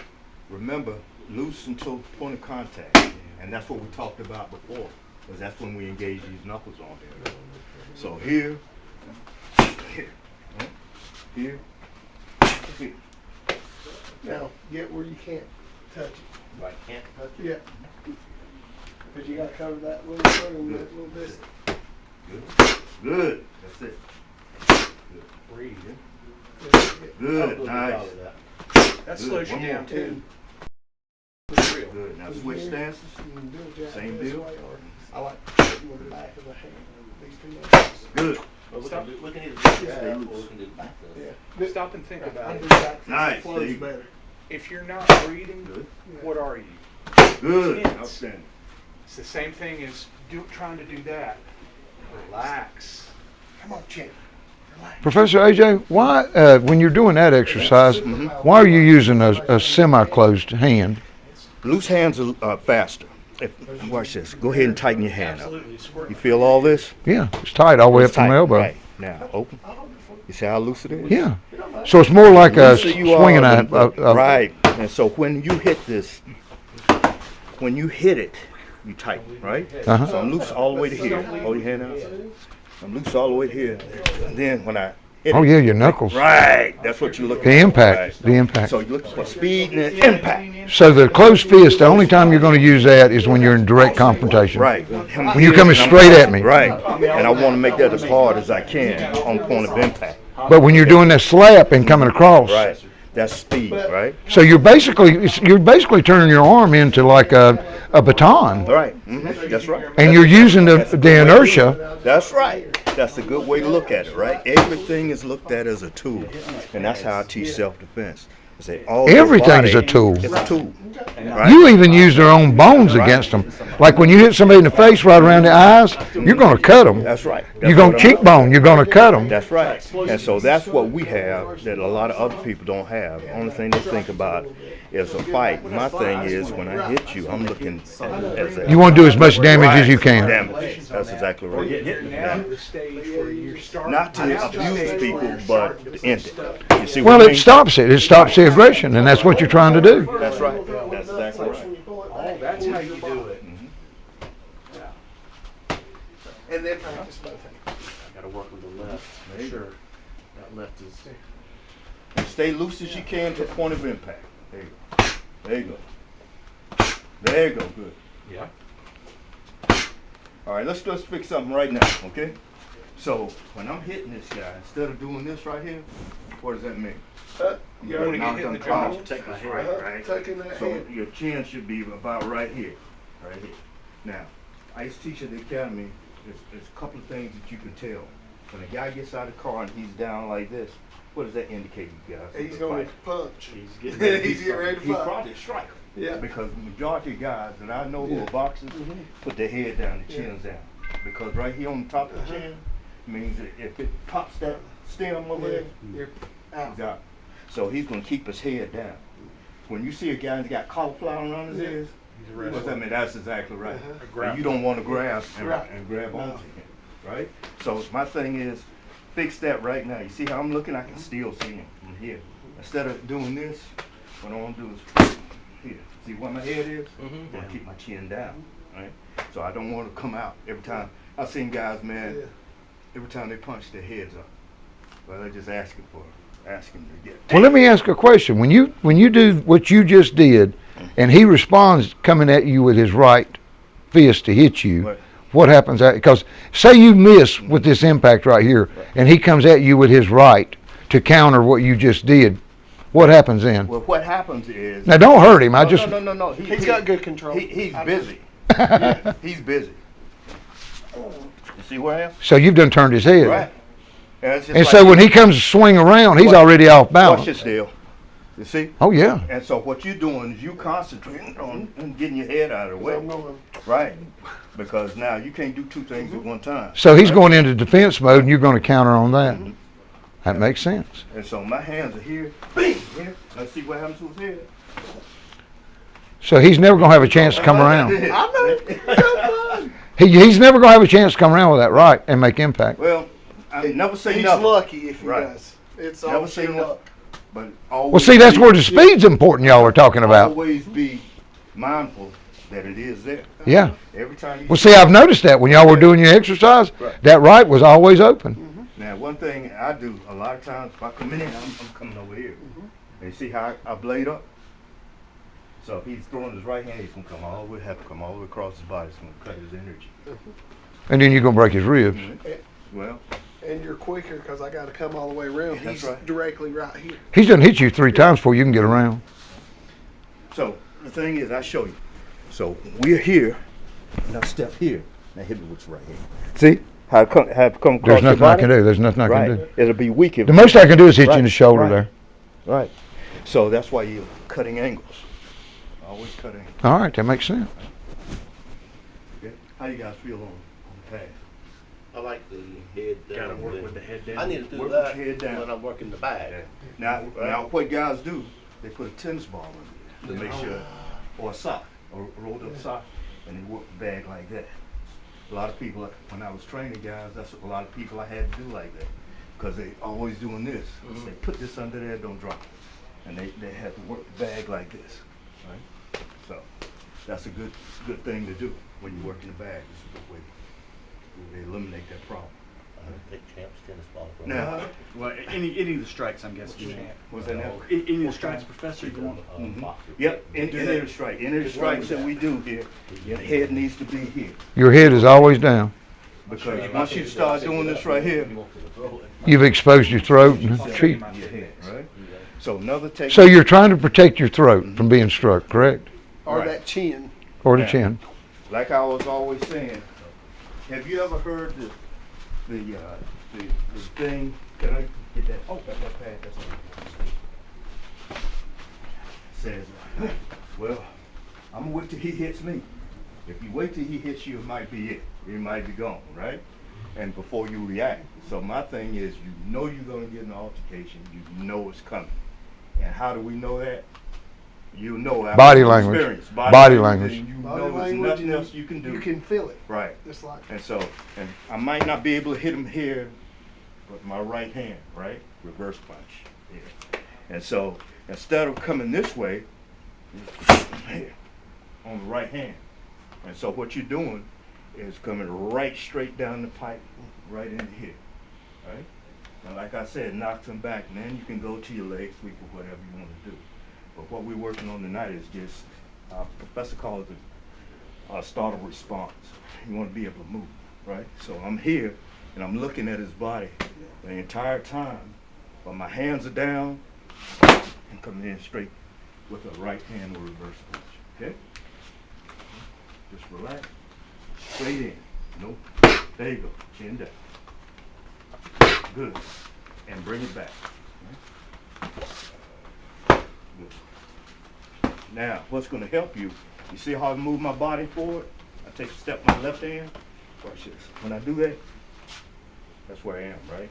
[SPEAKER 1] remember, loose until point of contact, and that's what we talked about before, because that's when we engage these knuckles on here. So here, here, right? Here, here.
[SPEAKER 5] Now, get where you can't touch it.
[SPEAKER 1] Right, can't touch it.
[SPEAKER 5] Yeah. Because you got to cover that little room, that little distance.
[SPEAKER 1] Good. Good. That's it. Good.
[SPEAKER 6] Breathe.
[SPEAKER 1] Good. Nice.
[SPEAKER 2] That
[SPEAKER 1] Good.
[SPEAKER 2] slows you
[SPEAKER 1] One
[SPEAKER 2] down
[SPEAKER 1] more.
[SPEAKER 2] too.
[SPEAKER 1] Good. Now switch stances.
[SPEAKER 5] You can do a jab
[SPEAKER 1] Same
[SPEAKER 5] this
[SPEAKER 1] deal.
[SPEAKER 5] way, or I like hitting with the back of the hand. These two knuckles.
[SPEAKER 1] Good.
[SPEAKER 7] Well, we
[SPEAKER 2] Stop.
[SPEAKER 7] can either do that or we can do the back though.
[SPEAKER 5] Yeah.
[SPEAKER 2] Stop and think
[SPEAKER 5] I
[SPEAKER 2] about
[SPEAKER 5] do
[SPEAKER 2] it.
[SPEAKER 5] back.
[SPEAKER 1] Nice,
[SPEAKER 5] It flows
[SPEAKER 1] Steve.
[SPEAKER 5] better.
[SPEAKER 2] If you're not breathing,
[SPEAKER 1] Good.
[SPEAKER 2] what are you?
[SPEAKER 1] Good.
[SPEAKER 2] Tense.
[SPEAKER 1] Outstanding.
[SPEAKER 2] It's the same thing as trying to do that, relax.
[SPEAKER 5] Come on, Chip.
[SPEAKER 4] Professor AJ, why, when you're doing that exercise, why are you using a semi-closed hand?
[SPEAKER 1] Loose hands are faster. Watch this. Go ahead and tighten your hand up. You feel all this?
[SPEAKER 4] Yeah, it's tight all the way up
[SPEAKER 1] It's
[SPEAKER 4] from the
[SPEAKER 1] tight.
[SPEAKER 4] elbow.
[SPEAKER 1] Right. Now, open. You see how loose it is?
[SPEAKER 4] Yeah. So it's more like a
[SPEAKER 1] Looser you are,
[SPEAKER 4] swinging a
[SPEAKER 1] right. And so when you hit this, when you hit it, you tighten, right?
[SPEAKER 4] Uh-huh.
[SPEAKER 1] So I'm loose all the way to here. Hold your hand out. I'm loose all the way to here. And then when I hit
[SPEAKER 4] Oh
[SPEAKER 1] it,
[SPEAKER 4] yeah, your knuckles.
[SPEAKER 1] right, that's what you're looking
[SPEAKER 4] The
[SPEAKER 1] for.
[SPEAKER 4] impact.
[SPEAKER 1] Right.
[SPEAKER 4] The impact.
[SPEAKER 1] So you're looking for speed and then impact.
[SPEAKER 4] So the closed fist, the only time you're going to use that is when you're in direct confrontation.
[SPEAKER 1] Right.
[SPEAKER 4] When you're coming straight at me.
[SPEAKER 1] Right. And I want to make that as hard as I can on point of impact.
[SPEAKER 4] But when you're doing that slap and coming across,
[SPEAKER 1] Right. That's speed, right?
[SPEAKER 4] so you're basically turning your arm into like a baton,
[SPEAKER 1] Right. That's right.
[SPEAKER 4] and you're using the inertia.
[SPEAKER 1] That's right. That's a good way to look at it, right? Everything is looked at as a tool, and that's how I teach self-defense. I say all your
[SPEAKER 4] Everything is
[SPEAKER 1] body
[SPEAKER 4] a tool.
[SPEAKER 1] It's a tool. Right?
[SPEAKER 4] You even use their own bones against them. Like when you hit somebody in the face right around the eyes, you're going to cut them.
[SPEAKER 1] That's right.
[SPEAKER 4] You're going to cheekbone. You're going to cut them.
[SPEAKER 1] That's right. And so that's what we have that a lot of other people don't have. The only thing they think about is a fight. My thing is when I hit you, I'm looking as a
[SPEAKER 4] You want to do as much damage as you can.
[SPEAKER 1] damage. That's exactly right.
[SPEAKER 2] Now to the stage where you're starting.
[SPEAKER 1] Not to abuse people, but to end it. You see
[SPEAKER 4] Well,
[SPEAKER 1] what I
[SPEAKER 4] it
[SPEAKER 1] mean?
[SPEAKER 4] stops it. It stops the aggression, and that's what you're trying to do.
[SPEAKER 1] That's right. That's exactly right.
[SPEAKER 2] Oh, that's how you do it.
[SPEAKER 5] And then practice both hands.
[SPEAKER 7] Gotta work with the left, make sure that left is.
[SPEAKER 1] And stay loose as you can to the point of impact. There you go. There you go. There you go. Good.
[SPEAKER 2] Yeah.
[SPEAKER 1] All right, let's just fix something right now, okay? So when I'm hitting this guy, instead of doing this right here, what does that mean?
[SPEAKER 2] You want to get hit in the jaw.
[SPEAKER 7] Take my
[SPEAKER 1] Right,
[SPEAKER 7] hand.
[SPEAKER 1] right.
[SPEAKER 5] Taking that
[SPEAKER 1] So
[SPEAKER 5] hand.
[SPEAKER 1] your chin should be about right here, right here. Now, I used to teach at the academy. There's a couple of things that you can tell. When a guy gets out of the car and he's down like this, what does that indicate, you guys?
[SPEAKER 5] He's
[SPEAKER 1] It's a
[SPEAKER 5] going
[SPEAKER 1] fight.
[SPEAKER 5] to punch.
[SPEAKER 7] He's getting ready.
[SPEAKER 5] He's getting ready to
[SPEAKER 1] He's
[SPEAKER 5] fight.
[SPEAKER 1] probably a striker.
[SPEAKER 5] Yeah.
[SPEAKER 1] Because the majority of guys that I know who are boxers put their head down, the chin's down. Because right here on the top of the chin means that if it pops that stem over there,
[SPEAKER 5] You're out.
[SPEAKER 1] he's out. So he's going to keep his head down. When you see a guy that's got cauliflower around his ears, what does that mean? That's exactly right. And you don't want to grab and grab onto him, right? So my thing is, fix that right now. You see how I'm looking? I can still see him from here. Instead of doing this, what I want to do is here. See where my head is? I want to keep my chin down, right? So I don't want to come out every time. I've seen guys, man, every time they punch their heads up. Well, they're just asking to get.
[SPEAKER 4] Well, let me ask a question. When you do what you just did, and he responds coming at you with his right fist to hit you,
[SPEAKER 1] Right.
[SPEAKER 4] what happens? Because say you miss with this impact right here, and he comes at you with his right to counter what you just did. What happens then?
[SPEAKER 1] Well, what happens is.
[SPEAKER 4] Now, don't hurt him.
[SPEAKER 1] No.
[SPEAKER 5] He's got good control.
[SPEAKER 1] He's busy. Yeah, he's busy. You see where I am?
[SPEAKER 4] So you've done turned his head.
[SPEAKER 1] Right. And, it's just
[SPEAKER 4] And
[SPEAKER 1] like
[SPEAKER 4] so when he comes to swing around, he's
[SPEAKER 1] Watch-
[SPEAKER 4] already off
[SPEAKER 1] watch
[SPEAKER 4] balance.
[SPEAKER 1] this deal. You see?
[SPEAKER 4] Oh yeah.
[SPEAKER 1] And so what you're doing is you concentrating on getting your head out of the way.
[SPEAKER 5] I'm going.
[SPEAKER 1] Right. Because now you can't do two things at one time.
[SPEAKER 4] So he's going into defense mode, and you're going to counter on that. That makes sense.
[SPEAKER 1] And so my hands are here. Bing! Here. Let's see what happens to his head.
[SPEAKER 4] So he's never going to have a chance to come around.
[SPEAKER 5] I know.
[SPEAKER 4] He's never going to have a chance to come around with that right and make impact.
[SPEAKER 1] Well, I never say
[SPEAKER 5] He's
[SPEAKER 1] never.
[SPEAKER 5] lucky if he
[SPEAKER 1] Right.
[SPEAKER 5] does. It's
[SPEAKER 1] Never
[SPEAKER 5] all
[SPEAKER 1] say
[SPEAKER 5] sheer
[SPEAKER 1] never.
[SPEAKER 5] luck.
[SPEAKER 1] But always
[SPEAKER 4] Well, see, that's where the speed's important y'all are talking about.
[SPEAKER 1] Always be mindful that it is there.
[SPEAKER 4] Yeah.
[SPEAKER 1] Every time you
[SPEAKER 4] Well, see, I've noticed that when y'all were doing your exercise,
[SPEAKER 1] Right.
[SPEAKER 4] that right was always open.
[SPEAKER 1] Now, one thing I do a lot of times, if I come in here, I'm coming over here. And you see how I blade up? So if he's throwing his right hand, he's going to come all the way, have to come all the way across his body. It's going to cut his energy.
[SPEAKER 4] And then you're going to break his ribs.
[SPEAKER 1] Well,
[SPEAKER 5] And you're quicker because I got to come all the way around.
[SPEAKER 1] That's
[SPEAKER 5] He's
[SPEAKER 1] right.
[SPEAKER 5] directly right here.
[SPEAKER 4] He's done hit you 3 times before you can get around.
[SPEAKER 1] so the thing is, I show you. So we're here, and I step here. Now hit me with your right hand. See how it come across
[SPEAKER 4] There's
[SPEAKER 1] your
[SPEAKER 4] nothing I
[SPEAKER 1] body?
[SPEAKER 4] can do. There's nothing I
[SPEAKER 1] Right.
[SPEAKER 4] can do.
[SPEAKER 1] It'll be weak if
[SPEAKER 4] The most I can do is hit you in
[SPEAKER 1] Right,
[SPEAKER 4] the shoulder
[SPEAKER 1] right.
[SPEAKER 4] there.
[SPEAKER 1] Right. So that's why you're cutting angles. Always cut angles.
[SPEAKER 4] All right, that makes sense.
[SPEAKER 1] How you guys feel on the pad?
[SPEAKER 7] I like the head down.
[SPEAKER 2] Gotta work with the head down.
[SPEAKER 7] I need to do
[SPEAKER 1] Work with
[SPEAKER 7] that
[SPEAKER 1] your head down.
[SPEAKER 7] when I'm working the bag.
[SPEAKER 1] Now what guys do, they put a tennis ball in there to make sure, or a sock, or a rolled up sock, and they work the bag like that. A lot of people, when I was training guys, that's what a lot of people I had to do like that, because they always doing this. They put this under there, don't drop it, and they had to work the bag like this, right? So that's a good thing to do when you're working the bag. This is the way they eliminate that problem.
[SPEAKER 7] Take champs tennis ball from
[SPEAKER 1] Now,
[SPEAKER 6] Well, any of the strikes, I'm guessing.
[SPEAKER 1] what's that now?
[SPEAKER 6] Any of the strikes, Professor, you want?
[SPEAKER 1] Yep, any of the strike, any of the strikes that we do here, your head needs to be here.
[SPEAKER 4] Your head is always down.
[SPEAKER 1] Because once you start doing this right here,
[SPEAKER 4] You've exposed your throat and cheek.
[SPEAKER 1] your head, right? So another technique.
[SPEAKER 4] So you're trying to protect your throat from being struck, correct?
[SPEAKER 5] Or
[SPEAKER 1] Right.
[SPEAKER 5] that chin.
[SPEAKER 4] Or the
[SPEAKER 1] Yeah.
[SPEAKER 4] chin.
[SPEAKER 1] Like I was always saying, have you ever heard the thing? Can I get that? Oh, got that pad. That's all. Says, well, I'm gonna wait till he hits me. If you wait till he hits you, it might be it. It might be gone, right? And before you react. So my thing is, you know you're gonna get an altercation. You know it's coming. And how do we know that? You know after
[SPEAKER 4] Body language.
[SPEAKER 1] experience.
[SPEAKER 4] Body language.
[SPEAKER 1] And you
[SPEAKER 5] Body
[SPEAKER 1] know there's
[SPEAKER 5] language,
[SPEAKER 1] nothing
[SPEAKER 5] and
[SPEAKER 1] else you can do.
[SPEAKER 5] You can feel it.
[SPEAKER 1] Right.
[SPEAKER 5] Just like
[SPEAKER 1] And so, and I might not be able to hit him here, but my right hand, right? Reverse punch. Yeah. And so, instead of coming this way, here, on the right hand. And so what you're doing is coming right straight down the pipe, right in here, right? Now, like I said, knocks him back, and then you can go to your leg sweep or whatever you want to do. But what we're working on tonight is just, Professor calls it startle response. You want to be able to move, right? So I'm here, and I'm looking at his body the entire time, but my hands are down, and coming in straight with a right hand or reverse punch, okay? Just relax, straight in, nope, there you go, chin down. Good, and bring it back. Right? Good. Now, what's gonna help you, you see how I move my body forward? I take a step with my left hand, watch this. When I do that, that's where I am, right?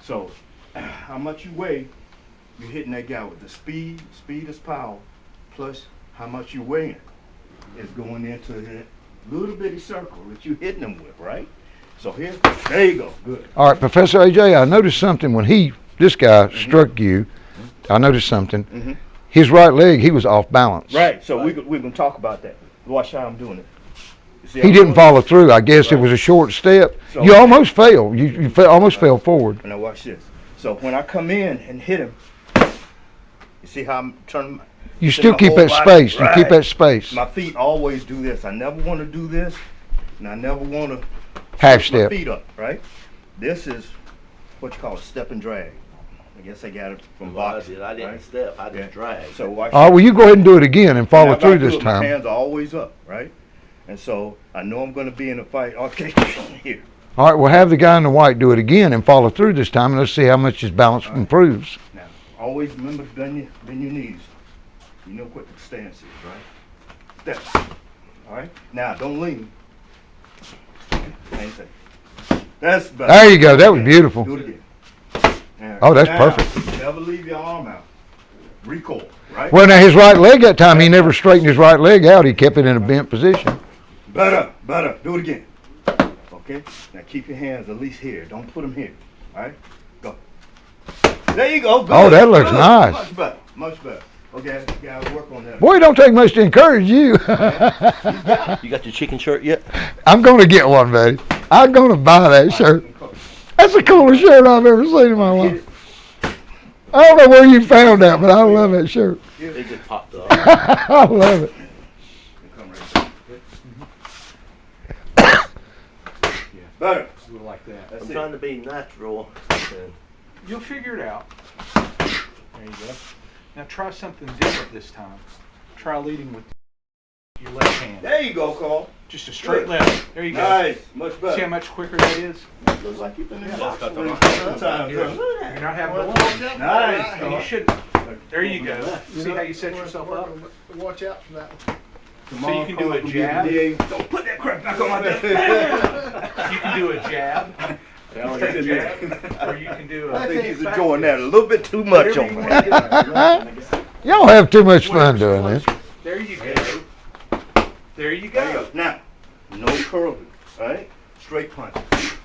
[SPEAKER 1] So, how much you weigh, you're hitting that guy with the speed is power, plus how much you weighing is going into that little bitty circle that you're hitting him with, right? So here, there you go, good.
[SPEAKER 4] All right, Professor AJ, I noticed something when this guy struck you. I noticed something. His right leg, he was off balance.
[SPEAKER 1] Right, so we're gonna talk about that. Watch how I'm doing it. You see how
[SPEAKER 4] He
[SPEAKER 1] I'm
[SPEAKER 4] didn't
[SPEAKER 1] doing it?
[SPEAKER 4] follow through. I guess it was a short step.
[SPEAKER 1] So-
[SPEAKER 4] You almost fell. You almost fell forward.
[SPEAKER 1] Now watch this. So when I come in and hit him, you see how I'm turning?
[SPEAKER 4] You
[SPEAKER 1] Send
[SPEAKER 4] still
[SPEAKER 1] my
[SPEAKER 4] keep
[SPEAKER 1] whole
[SPEAKER 4] that
[SPEAKER 1] body-
[SPEAKER 4] space. You keep
[SPEAKER 1] right.
[SPEAKER 4] that space.
[SPEAKER 1] My feet always do this. I never want to do this, and I never want to
[SPEAKER 4] Half
[SPEAKER 1] push my
[SPEAKER 4] step.
[SPEAKER 1] feet up, right? This is what you call a step and drag. I guess I got it from
[SPEAKER 7] Well, I
[SPEAKER 1] boxing.
[SPEAKER 7] did. I didn't
[SPEAKER 1] right?
[SPEAKER 7] step. I
[SPEAKER 1] Yeah.
[SPEAKER 7] just dragged.
[SPEAKER 1] So watch
[SPEAKER 4] All right,
[SPEAKER 1] this.
[SPEAKER 4] well, you go ahead and do it again and follow
[SPEAKER 1] Now, if I
[SPEAKER 4] through
[SPEAKER 1] do
[SPEAKER 4] this
[SPEAKER 1] it, My
[SPEAKER 4] time.
[SPEAKER 1] hands are always up, right? And so I know I'm going to be in a fight. Okay, here.
[SPEAKER 4] All right, well, have the guy in the white do it again and follow through this time, and let's see how much his balance improves.
[SPEAKER 1] Now, always remember to bend your knees. You know what the stance is, right? Steps. All right? Now, don't lean. Same thing. That's better.
[SPEAKER 4] There you go. That was
[SPEAKER 1] Okay,
[SPEAKER 4] beautiful.
[SPEAKER 1] Do it again. There.
[SPEAKER 4] Oh, that's
[SPEAKER 1] Now,
[SPEAKER 4] perfect.
[SPEAKER 1] Never leave your arm out. Recoil, right?
[SPEAKER 4] Well, now his right leg that time, he never straightened his right leg out. He kept it in a bent position.
[SPEAKER 1] Better. Do it again. Okay? Now keep your hands at least here. Don't put them here. All right? Go. There you go. Good.
[SPEAKER 4] Oh, that looks
[SPEAKER 1] Good.
[SPEAKER 4] nice.
[SPEAKER 1] Much better. Much better. Okay, guys, work on that.
[SPEAKER 4] Boy, it don't take much to encourage you.
[SPEAKER 7] You got your chicken shirt yet?
[SPEAKER 4] I'm going to get one, buddy. I'm going to buy that shirt. That's the coolest shirt I've ever seen in my life. I don't know where you found that, but I love that shirt.
[SPEAKER 7] It just popped up.
[SPEAKER 4] I love it.
[SPEAKER 1] Come right there. Better.
[SPEAKER 2] Just go like that.
[SPEAKER 1] That's
[SPEAKER 7] I'm
[SPEAKER 1] it.
[SPEAKER 7] trying to be natural. And
[SPEAKER 2] You'll figure it out. There you go. Now try something different this time. Try leading with your left hand.
[SPEAKER 1] There you go, Carl.
[SPEAKER 2] Just a straight left. There you go.
[SPEAKER 1] Nice. Much
[SPEAKER 2] See how
[SPEAKER 1] better.
[SPEAKER 2] much quicker that is?
[SPEAKER 1] Looks like you've been in
[SPEAKER 7] Yeah,
[SPEAKER 1] boxing
[SPEAKER 7] that's got the
[SPEAKER 1] ring
[SPEAKER 7] right-
[SPEAKER 1] sometimes, huh?
[SPEAKER 2] You're not having to
[SPEAKER 5] Watch
[SPEAKER 2] look.
[SPEAKER 5] out.
[SPEAKER 1] Nice.
[SPEAKER 2] And you shouldn't. There you go. See how you set yourself up?
[SPEAKER 5] Watch out for that one.
[SPEAKER 1] Tomorrow
[SPEAKER 2] you can do a
[SPEAKER 1] Carl
[SPEAKER 2] jab?
[SPEAKER 1] will give me don't put that crap back on my desk.
[SPEAKER 2] You can do a jab.
[SPEAKER 1] Yeah,
[SPEAKER 2] Jab, or you can do a.
[SPEAKER 1] I think he's enjoying that a little bit too much on me.
[SPEAKER 4] Y'all have too much fun doing this.
[SPEAKER 2] There you go. There you
[SPEAKER 1] There you
[SPEAKER 2] go.
[SPEAKER 1] go. Now, no curling, right? Straight punches.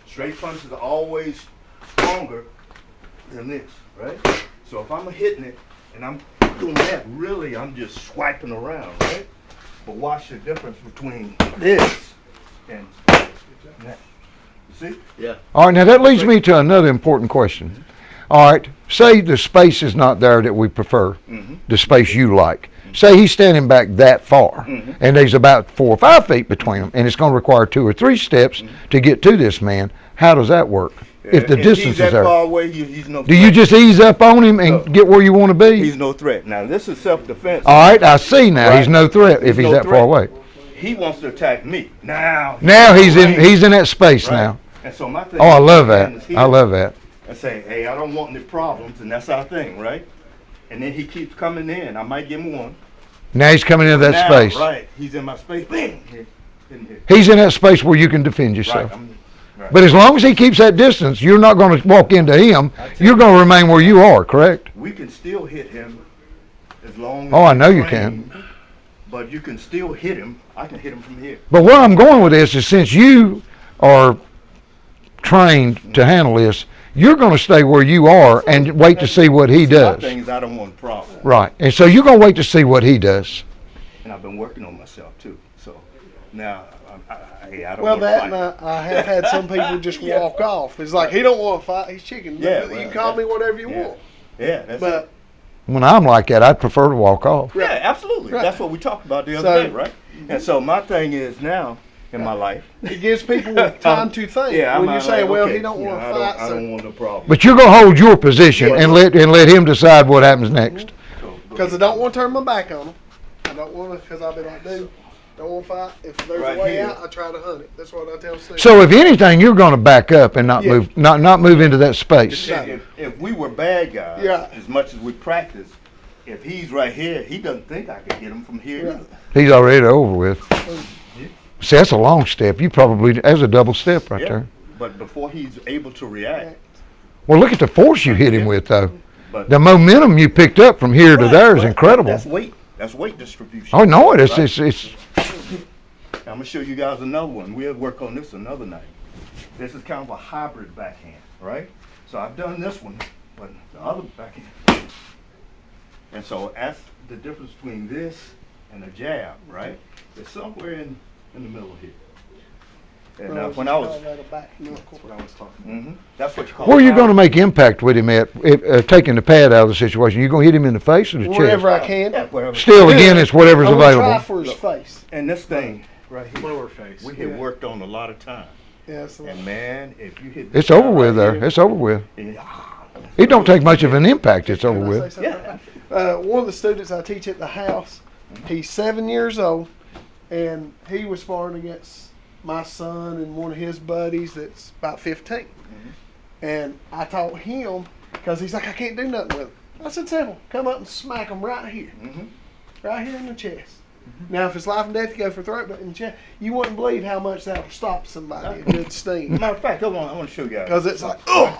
[SPEAKER 1] Straight punches are always stronger than this, right? So if I'm hitting it and I'm doing that, really I'm just swiping around, right? But watch the difference between this and that. You see?
[SPEAKER 4] All right, now that leads me to another important question. All right, say the space is not there that we prefer, the space you like. Say he's standing back that far, and there's about 4 or 5 feet between them, and it's going to require 2 or 3 steps to get to this man. How does that work? If the distance
[SPEAKER 1] he's
[SPEAKER 4] is
[SPEAKER 1] that
[SPEAKER 4] there,
[SPEAKER 1] far away, he's no
[SPEAKER 4] do you
[SPEAKER 1] threat.
[SPEAKER 4] just ease up on him and get where you want to be?
[SPEAKER 1] He's no threat. Now this is self-defense.
[SPEAKER 4] All right, I see now.
[SPEAKER 1] Right.
[SPEAKER 4] He's no threat if
[SPEAKER 1] He's
[SPEAKER 4] he's
[SPEAKER 1] no
[SPEAKER 4] that
[SPEAKER 1] threat.
[SPEAKER 4] far away.
[SPEAKER 1] He wants to attack me. Now
[SPEAKER 4] He's in that space
[SPEAKER 1] right?
[SPEAKER 4] now.
[SPEAKER 1] And so my thing
[SPEAKER 4] Oh, I
[SPEAKER 1] is
[SPEAKER 4] love
[SPEAKER 1] to
[SPEAKER 4] that.
[SPEAKER 1] stand his heel
[SPEAKER 4] I love that.
[SPEAKER 1] And say, hey, I don't want any problems, and that's our thing, right? And then he keeps coming in. I might give him one.
[SPEAKER 4] Now he's coming into that
[SPEAKER 1] Now,
[SPEAKER 4] space.
[SPEAKER 1] Right. He's in my space. Bing. Here. In here.
[SPEAKER 4] He's in that space where you can defend
[SPEAKER 1] Right.
[SPEAKER 4] yourself.
[SPEAKER 1] Right.
[SPEAKER 4] But as long as he keeps that distance, you're not going to walk into him. You're going to remain where you are, correct?
[SPEAKER 1] We can still hit him as long as
[SPEAKER 4] Oh, I
[SPEAKER 1] we
[SPEAKER 4] know you
[SPEAKER 1] train, but you can still hit him. I can hit him from here.
[SPEAKER 4] But where I'm going with this is since you are trained to handle this, you're going to stay where you are and wait to see what he
[SPEAKER 1] My
[SPEAKER 4] does.
[SPEAKER 1] thing is I don't want a problem.
[SPEAKER 4] Right. And so you're going to wait to see what he does.
[SPEAKER 1] And I've been working on myself too. So now I don't
[SPEAKER 5] Well,
[SPEAKER 1] want to
[SPEAKER 5] that
[SPEAKER 1] fight.
[SPEAKER 5] and I have had some people just walk off. It's like he don't want to fight. He's chicken.
[SPEAKER 1] Yeah,
[SPEAKER 5] You
[SPEAKER 1] well,
[SPEAKER 5] can call me whatever you
[SPEAKER 1] yeah.
[SPEAKER 5] want.
[SPEAKER 1] Yeah, that's
[SPEAKER 5] But
[SPEAKER 1] it.
[SPEAKER 4] When I'm like that, I'd prefer to walk off.
[SPEAKER 1] Yeah, absolutely.
[SPEAKER 5] Right.
[SPEAKER 1] That's what we talked about the other
[SPEAKER 5] So-
[SPEAKER 1] day, right? And so my thing is now in my life.
[SPEAKER 5] it gives people time to think.
[SPEAKER 1] Yeah, I'm
[SPEAKER 5] when you're saying,
[SPEAKER 1] like,
[SPEAKER 5] well,
[SPEAKER 1] okay,
[SPEAKER 5] he don't
[SPEAKER 1] you know,
[SPEAKER 5] want to
[SPEAKER 1] I
[SPEAKER 5] fight.
[SPEAKER 1] don't
[SPEAKER 5] So
[SPEAKER 1] want no problem.
[SPEAKER 4] But you're going to hold your position and let him decide what happens next.
[SPEAKER 5] because I don't want to turn my back on him. I don't want to because I'll be like, dude, don't want to fight. If there's
[SPEAKER 1] Right
[SPEAKER 5] a way
[SPEAKER 1] here.
[SPEAKER 5] out, I try to hunt it. That's what I tell Steve.
[SPEAKER 4] So if anything, you're going to back up and not
[SPEAKER 5] Yeah.
[SPEAKER 4] move, not move into that space.
[SPEAKER 1] If we were bad guys,
[SPEAKER 5] Yeah.
[SPEAKER 1] as much as we practice, if he's right here, he doesn't think I can get him from here.
[SPEAKER 5] Yeah.
[SPEAKER 1] either.
[SPEAKER 4] He's already over with. See, that's a long step. You probably, that's a double step right
[SPEAKER 1] Yeah.
[SPEAKER 4] there.
[SPEAKER 1] But before he's able to react,
[SPEAKER 4] Well, look at the force you hit him with, though.
[SPEAKER 1] but
[SPEAKER 4] The momentum you picked up from here to there is
[SPEAKER 1] Right.
[SPEAKER 4] incredible.
[SPEAKER 1] That's weight. That's weight distribution.
[SPEAKER 4] Oh, no, it's
[SPEAKER 1] I'm gonna show you guys another one. We'll work on this another night. This is kind of a hybrid backhand, right? So I've done this one, but the other backhand. And so that's the difference between this and a jab, right? It's somewhere in the middle here. And when I was,
[SPEAKER 5] Call that a back knuckle.
[SPEAKER 6] That's what I was talking about.
[SPEAKER 1] that's what you call.
[SPEAKER 4] where are you
[SPEAKER 1] power.
[SPEAKER 4] going to make impact with him at, taking the pad out of the situation? You going to hit him in the face or the
[SPEAKER 5] Wherever
[SPEAKER 4] chest?
[SPEAKER 5] I can.
[SPEAKER 1] Yeah, wherever.
[SPEAKER 4] Still, again, it's whatever's
[SPEAKER 5] I'm gonna try
[SPEAKER 4] available.
[SPEAKER 5] for his face.
[SPEAKER 1] And this thing right here,
[SPEAKER 2] Lower face.
[SPEAKER 1] we had worked on a lot of time.
[SPEAKER 5] Yeah, so
[SPEAKER 1] And man, if you hit this
[SPEAKER 4] It's over
[SPEAKER 1] guy
[SPEAKER 4] with
[SPEAKER 1] right
[SPEAKER 4] there.
[SPEAKER 1] here,
[SPEAKER 4] It's over with.
[SPEAKER 1] yeah,
[SPEAKER 4] It don't take much of an impact. It's over
[SPEAKER 5] Can I
[SPEAKER 4] with.
[SPEAKER 5] say something? One of the students I teach at the house, he's 7 years old, and he was sparring against my son and one of his buddies that's about 15. And I taught him, because he's like, I can't do nothing with him. I said, simple, come up and smack him right here. Right here in the chest. Now, if it's life and death, you go for throat, but in the chest, you wouldn't believe how much that will stop somebody, a good sting.
[SPEAKER 1] Matter of fact, I want to show you guys.
[SPEAKER 5] Because it's like, oh!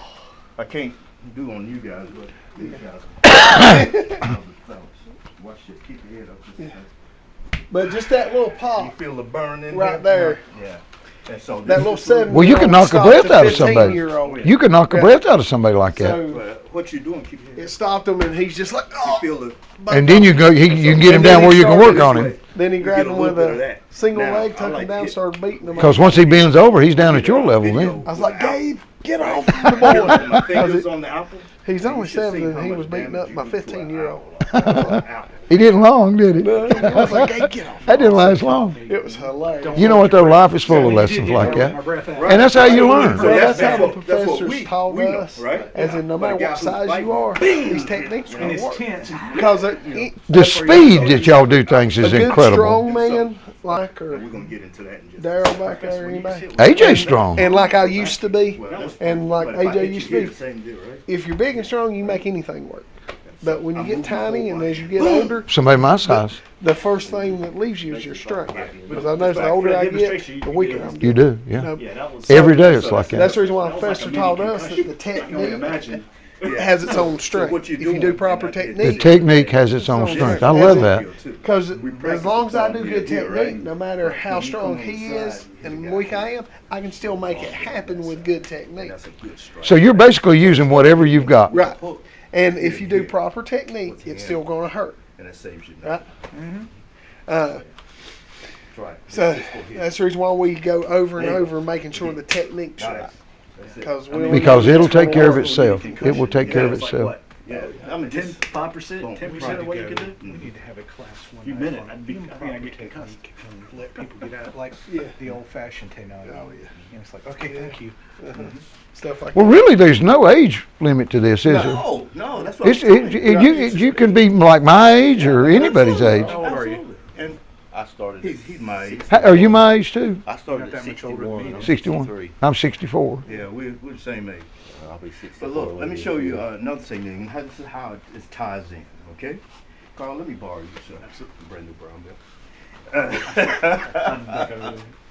[SPEAKER 1] I can't do on you guys, but these guys. Watch it. Keep your head up. Just,
[SPEAKER 5] But just that little
[SPEAKER 1] You
[SPEAKER 5] pop,
[SPEAKER 1] feel the burn in
[SPEAKER 5] Right
[SPEAKER 1] here?
[SPEAKER 5] there.
[SPEAKER 1] Yeah. And so
[SPEAKER 5] that little 7
[SPEAKER 4] Well, you can knock the breath out of somebody.
[SPEAKER 5] -year-old.
[SPEAKER 4] You could knock the breath out of somebody like that.
[SPEAKER 5] So
[SPEAKER 1] what you doing? Keep your head.
[SPEAKER 5] it stopped him, and he's just like,
[SPEAKER 1] You
[SPEAKER 5] oh!
[SPEAKER 1] feel the.
[SPEAKER 4] And then you can get him
[SPEAKER 5] And
[SPEAKER 4] down
[SPEAKER 5] then
[SPEAKER 4] where
[SPEAKER 5] he
[SPEAKER 4] you can
[SPEAKER 5] started
[SPEAKER 4] work on
[SPEAKER 1] this
[SPEAKER 4] him.
[SPEAKER 1] way.
[SPEAKER 5] Then he
[SPEAKER 1] You
[SPEAKER 5] grabbed
[SPEAKER 1] get a
[SPEAKER 5] him
[SPEAKER 1] little
[SPEAKER 5] with
[SPEAKER 1] bit of
[SPEAKER 5] a
[SPEAKER 1] that.
[SPEAKER 5] single
[SPEAKER 1] Now,
[SPEAKER 5] leg,
[SPEAKER 1] I
[SPEAKER 5] took
[SPEAKER 1] like
[SPEAKER 5] him down,
[SPEAKER 1] it.
[SPEAKER 5] started beating him.
[SPEAKER 4] Because once he bends over, he's down at your level then.
[SPEAKER 5] I was like, Gabe, get off the board.
[SPEAKER 1] My fingers on the apple.
[SPEAKER 5] He's only
[SPEAKER 1] You should
[SPEAKER 5] 7
[SPEAKER 1] see
[SPEAKER 5] and
[SPEAKER 1] how
[SPEAKER 5] he
[SPEAKER 1] much
[SPEAKER 5] was beating
[SPEAKER 1] damage
[SPEAKER 5] up
[SPEAKER 1] you
[SPEAKER 5] my
[SPEAKER 1] can do to an
[SPEAKER 5] 15-year-old.
[SPEAKER 1] apple.
[SPEAKER 4] He didn't long, did he?
[SPEAKER 5] I was like, Gabe, get off.
[SPEAKER 4] That didn't last long.
[SPEAKER 5] It was hilarious.
[SPEAKER 4] You know what, though? Life is full of lessons like that. And that's how you learn.
[SPEAKER 5] Well, that's how the
[SPEAKER 1] what
[SPEAKER 5] professors taught
[SPEAKER 1] we know,
[SPEAKER 5] us.
[SPEAKER 1] right?
[SPEAKER 5] As in, no
[SPEAKER 1] But
[SPEAKER 5] matter
[SPEAKER 1] a guy
[SPEAKER 5] what
[SPEAKER 1] who's
[SPEAKER 5] size
[SPEAKER 1] fighting,
[SPEAKER 5] you are, these techniques
[SPEAKER 2] And
[SPEAKER 5] will
[SPEAKER 2] it's
[SPEAKER 5] work.
[SPEAKER 2] tense.
[SPEAKER 5] Because
[SPEAKER 4] The speed that y'all do things
[SPEAKER 5] a
[SPEAKER 4] is
[SPEAKER 5] good
[SPEAKER 4] incredible.
[SPEAKER 5] strong man, like
[SPEAKER 1] We're
[SPEAKER 5] or
[SPEAKER 1] gonna get into that in just
[SPEAKER 5] Daryl back there, or anybody,
[SPEAKER 4] AJ's strong.
[SPEAKER 5] and like I used to be,
[SPEAKER 1] Well, that was
[SPEAKER 5] and
[SPEAKER 1] fun.
[SPEAKER 5] like
[SPEAKER 1] But if I
[SPEAKER 5] AJ
[SPEAKER 1] hit
[SPEAKER 5] used
[SPEAKER 1] you
[SPEAKER 5] to
[SPEAKER 1] here,
[SPEAKER 5] be.
[SPEAKER 1] same deal, right?
[SPEAKER 5] If you're big and strong, you make anything work. But when you
[SPEAKER 1] I'm
[SPEAKER 5] get
[SPEAKER 1] moving my
[SPEAKER 5] tiny
[SPEAKER 1] whole
[SPEAKER 5] and
[SPEAKER 1] body.
[SPEAKER 5] as you get older,
[SPEAKER 4] Somebody my size.
[SPEAKER 5] the first thing that leaves you is your strength. Because I notice the
[SPEAKER 6] Right.
[SPEAKER 5] older I get,
[SPEAKER 6] Demonstration,
[SPEAKER 5] the
[SPEAKER 6] you
[SPEAKER 5] weaker
[SPEAKER 6] can
[SPEAKER 5] I'm
[SPEAKER 6] get
[SPEAKER 4] You
[SPEAKER 5] getting.
[SPEAKER 4] do, yeah.
[SPEAKER 5] know,
[SPEAKER 6] Yeah, that was
[SPEAKER 4] Every day
[SPEAKER 1] So
[SPEAKER 4] it's like
[SPEAKER 5] That's
[SPEAKER 4] that.
[SPEAKER 5] the reason why
[SPEAKER 6] That was like
[SPEAKER 5] Professor
[SPEAKER 6] a
[SPEAKER 5] taught
[SPEAKER 6] mini
[SPEAKER 5] us that
[SPEAKER 6] concussion.
[SPEAKER 5] the
[SPEAKER 6] I can only
[SPEAKER 5] technique
[SPEAKER 6] imagine.
[SPEAKER 5] has its own
[SPEAKER 1] So
[SPEAKER 5] strength.
[SPEAKER 1] what you're
[SPEAKER 5] If you
[SPEAKER 1] doing
[SPEAKER 5] do
[SPEAKER 1] in
[SPEAKER 5] proper
[SPEAKER 1] that-
[SPEAKER 4] The
[SPEAKER 5] technique,
[SPEAKER 4] technique has its own
[SPEAKER 5] It's
[SPEAKER 4] strength.
[SPEAKER 5] own
[SPEAKER 4] I
[SPEAKER 5] strength.
[SPEAKER 4] love that.
[SPEAKER 5] because
[SPEAKER 1] We
[SPEAKER 5] as
[SPEAKER 1] practice
[SPEAKER 5] long as I
[SPEAKER 1] on
[SPEAKER 5] do
[SPEAKER 1] here,
[SPEAKER 5] good technique,
[SPEAKER 1] right?
[SPEAKER 5] no matter
[SPEAKER 1] Right.
[SPEAKER 5] how
[SPEAKER 1] When you
[SPEAKER 5] strong
[SPEAKER 1] come on
[SPEAKER 5] he
[SPEAKER 1] the
[SPEAKER 5] is
[SPEAKER 1] side, you
[SPEAKER 5] and
[SPEAKER 1] hit a
[SPEAKER 5] weak
[SPEAKER 1] guy.
[SPEAKER 5] I am, I can still make it happen with good technique.
[SPEAKER 1] That's a good strike.
[SPEAKER 4] So you're basically using whatever you've got.
[SPEAKER 5] Right.
[SPEAKER 1] Hook,
[SPEAKER 5] And if you do
[SPEAKER 1] Here.
[SPEAKER 5] proper technique,
[SPEAKER 1] With your
[SPEAKER 5] it's
[SPEAKER 1] hand.
[SPEAKER 5] still going to hurt.
[SPEAKER 1] and that saves you.
[SPEAKER 5] Right.
[SPEAKER 1] nothing. Try it.
[SPEAKER 5] So
[SPEAKER 1] Just go here.
[SPEAKER 5] that's the reason why we go over and
[SPEAKER 1] There you go.
[SPEAKER 5] over making sure the technique's
[SPEAKER 1] Nice.
[SPEAKER 5] right.
[SPEAKER 1] That's it.
[SPEAKER 5] Because
[SPEAKER 1] I mean,
[SPEAKER 4] Because it'll take care of
[SPEAKER 1] also
[SPEAKER 4] itself.
[SPEAKER 1] need
[SPEAKER 4] It will take care of
[SPEAKER 1] concussion.
[SPEAKER 4] itself.
[SPEAKER 1] Like what? Yeah, I mean,
[SPEAKER 6] 10,
[SPEAKER 1] just
[SPEAKER 6] 5%,
[SPEAKER 1] boom.
[SPEAKER 6] 10% of what you can do.
[SPEAKER 2] We need to have a class one
[SPEAKER 6] You
[SPEAKER 2] night
[SPEAKER 6] minute,
[SPEAKER 2] on
[SPEAKER 6] I'd be- I think
[SPEAKER 2] improper
[SPEAKER 6] I'd get concussed.
[SPEAKER 2] technique and let people get out like
[SPEAKER 5] Yeah.
[SPEAKER 2] the old-fashioned technique.
[SPEAKER 5] Oh, yeah.
[SPEAKER 2] And it's like, okay, thank you.
[SPEAKER 5] Stuff like
[SPEAKER 4] Well,
[SPEAKER 5] that.
[SPEAKER 4] really, there's no age limit to this, is there?
[SPEAKER 1] no, that's what
[SPEAKER 4] It's,
[SPEAKER 1] I'm
[SPEAKER 4] it,
[SPEAKER 1] saying.
[SPEAKER 4] you can be like my age or anybody's age.
[SPEAKER 2] How old are you?
[SPEAKER 1] Absolutely. And
[SPEAKER 7] I started.
[SPEAKER 1] he's my age.
[SPEAKER 4] Are you my age too?
[SPEAKER 7] I started
[SPEAKER 2] Not
[SPEAKER 7] at
[SPEAKER 2] that much older than
[SPEAKER 7] 61.
[SPEAKER 2] me.
[SPEAKER 7] I'm
[SPEAKER 4] 61.
[SPEAKER 7] 63.
[SPEAKER 4] I'm 64.
[SPEAKER 1] Yeah, we're the same age.
[SPEAKER 7] I'll be 64.
[SPEAKER 1] But look, let me show you another thing. Then. This is how it ties in. Okay, Carl, let me borrow you, sir. Brand new brown belt.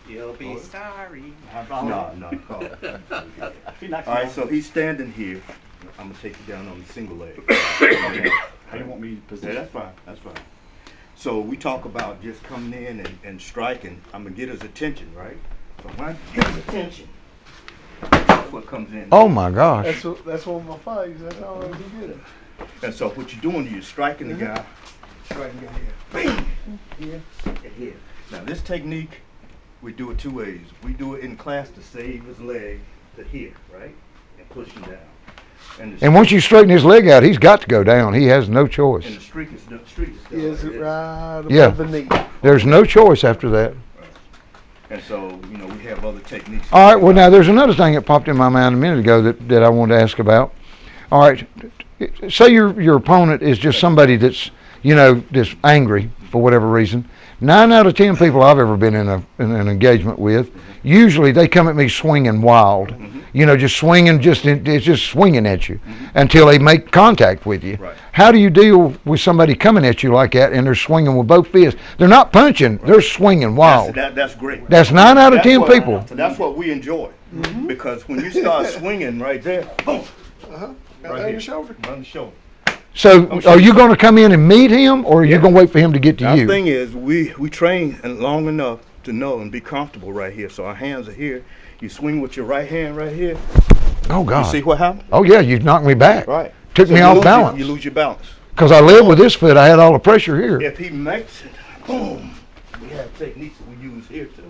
[SPEAKER 2] You'll be sorry.
[SPEAKER 1] No, Carl.
[SPEAKER 6] If he knocks
[SPEAKER 1] All
[SPEAKER 6] me
[SPEAKER 1] right,
[SPEAKER 6] off,
[SPEAKER 1] so he's standing here. I'm gonna take you down on the single leg.
[SPEAKER 6] how do you want me to
[SPEAKER 1] Yeah,
[SPEAKER 6] position?
[SPEAKER 1] that's fine. That's fine. So we talk about just coming in and striking. I'm gonna get his attention, right? So when I get his attention, that's what comes in.
[SPEAKER 4] Oh my gosh.
[SPEAKER 5] That's one of my faves. That's all I do good at.
[SPEAKER 1] And so what you're doing, you're striking the guy, striking him here, bang, here, and here. Now this technique, we do it two ways. We do it in class to save his leg to here, right, and push him down.
[SPEAKER 4] And once you straighten his leg out, he's got to go down. He has no choice.
[SPEAKER 1] And the streak is still
[SPEAKER 5] Is
[SPEAKER 1] like
[SPEAKER 5] it
[SPEAKER 1] this.
[SPEAKER 5] right above
[SPEAKER 4] Yeah.
[SPEAKER 5] the knee?
[SPEAKER 4] There's no choice after that.
[SPEAKER 1] And so, you know, we have other techniques.
[SPEAKER 4] All right, well, now there's another thing that popped in my mind a minute ago that I wanted to ask about. All right, say your opponent is just somebody that's, just angry for whatever reason. 9 out of 10 people I've ever been in an engagement with, usually they come at me swinging wild. Just swinging, it's just swinging at you until they make contact with you.
[SPEAKER 1] Right.
[SPEAKER 4] How do you deal with somebody coming at you like that and they're swinging with both fists? They're not punching, they're swinging wild.
[SPEAKER 1] That's great.
[SPEAKER 4] That's 9 out of
[SPEAKER 1] That's
[SPEAKER 4] 10
[SPEAKER 1] what-
[SPEAKER 4] people.
[SPEAKER 1] That's what we enjoy. Because when you start swinging right there, boom,
[SPEAKER 5] Got that
[SPEAKER 1] right
[SPEAKER 5] on
[SPEAKER 1] here,
[SPEAKER 5] your shoulder.
[SPEAKER 1] right on the shoulder.
[SPEAKER 4] So are you going to come in and meet him, or are you going to wait for him to get to
[SPEAKER 1] Our
[SPEAKER 4] you?
[SPEAKER 1] thing is, we train long enough to know and be comfortable right here. So our hands are here. You swing with your right hand right here.
[SPEAKER 4] Oh
[SPEAKER 1] You see
[SPEAKER 4] God!
[SPEAKER 1] what happened?
[SPEAKER 4] Oh yeah, you knocked me back.
[SPEAKER 1] Right.
[SPEAKER 4] Took
[SPEAKER 1] So
[SPEAKER 4] me
[SPEAKER 1] you
[SPEAKER 4] off
[SPEAKER 1] lose
[SPEAKER 4] balance.
[SPEAKER 1] You lose your balance.
[SPEAKER 4] Because I lived with this foot, I had all the pressure here.
[SPEAKER 1] If he makes it, boom. We have techniques that we use here too.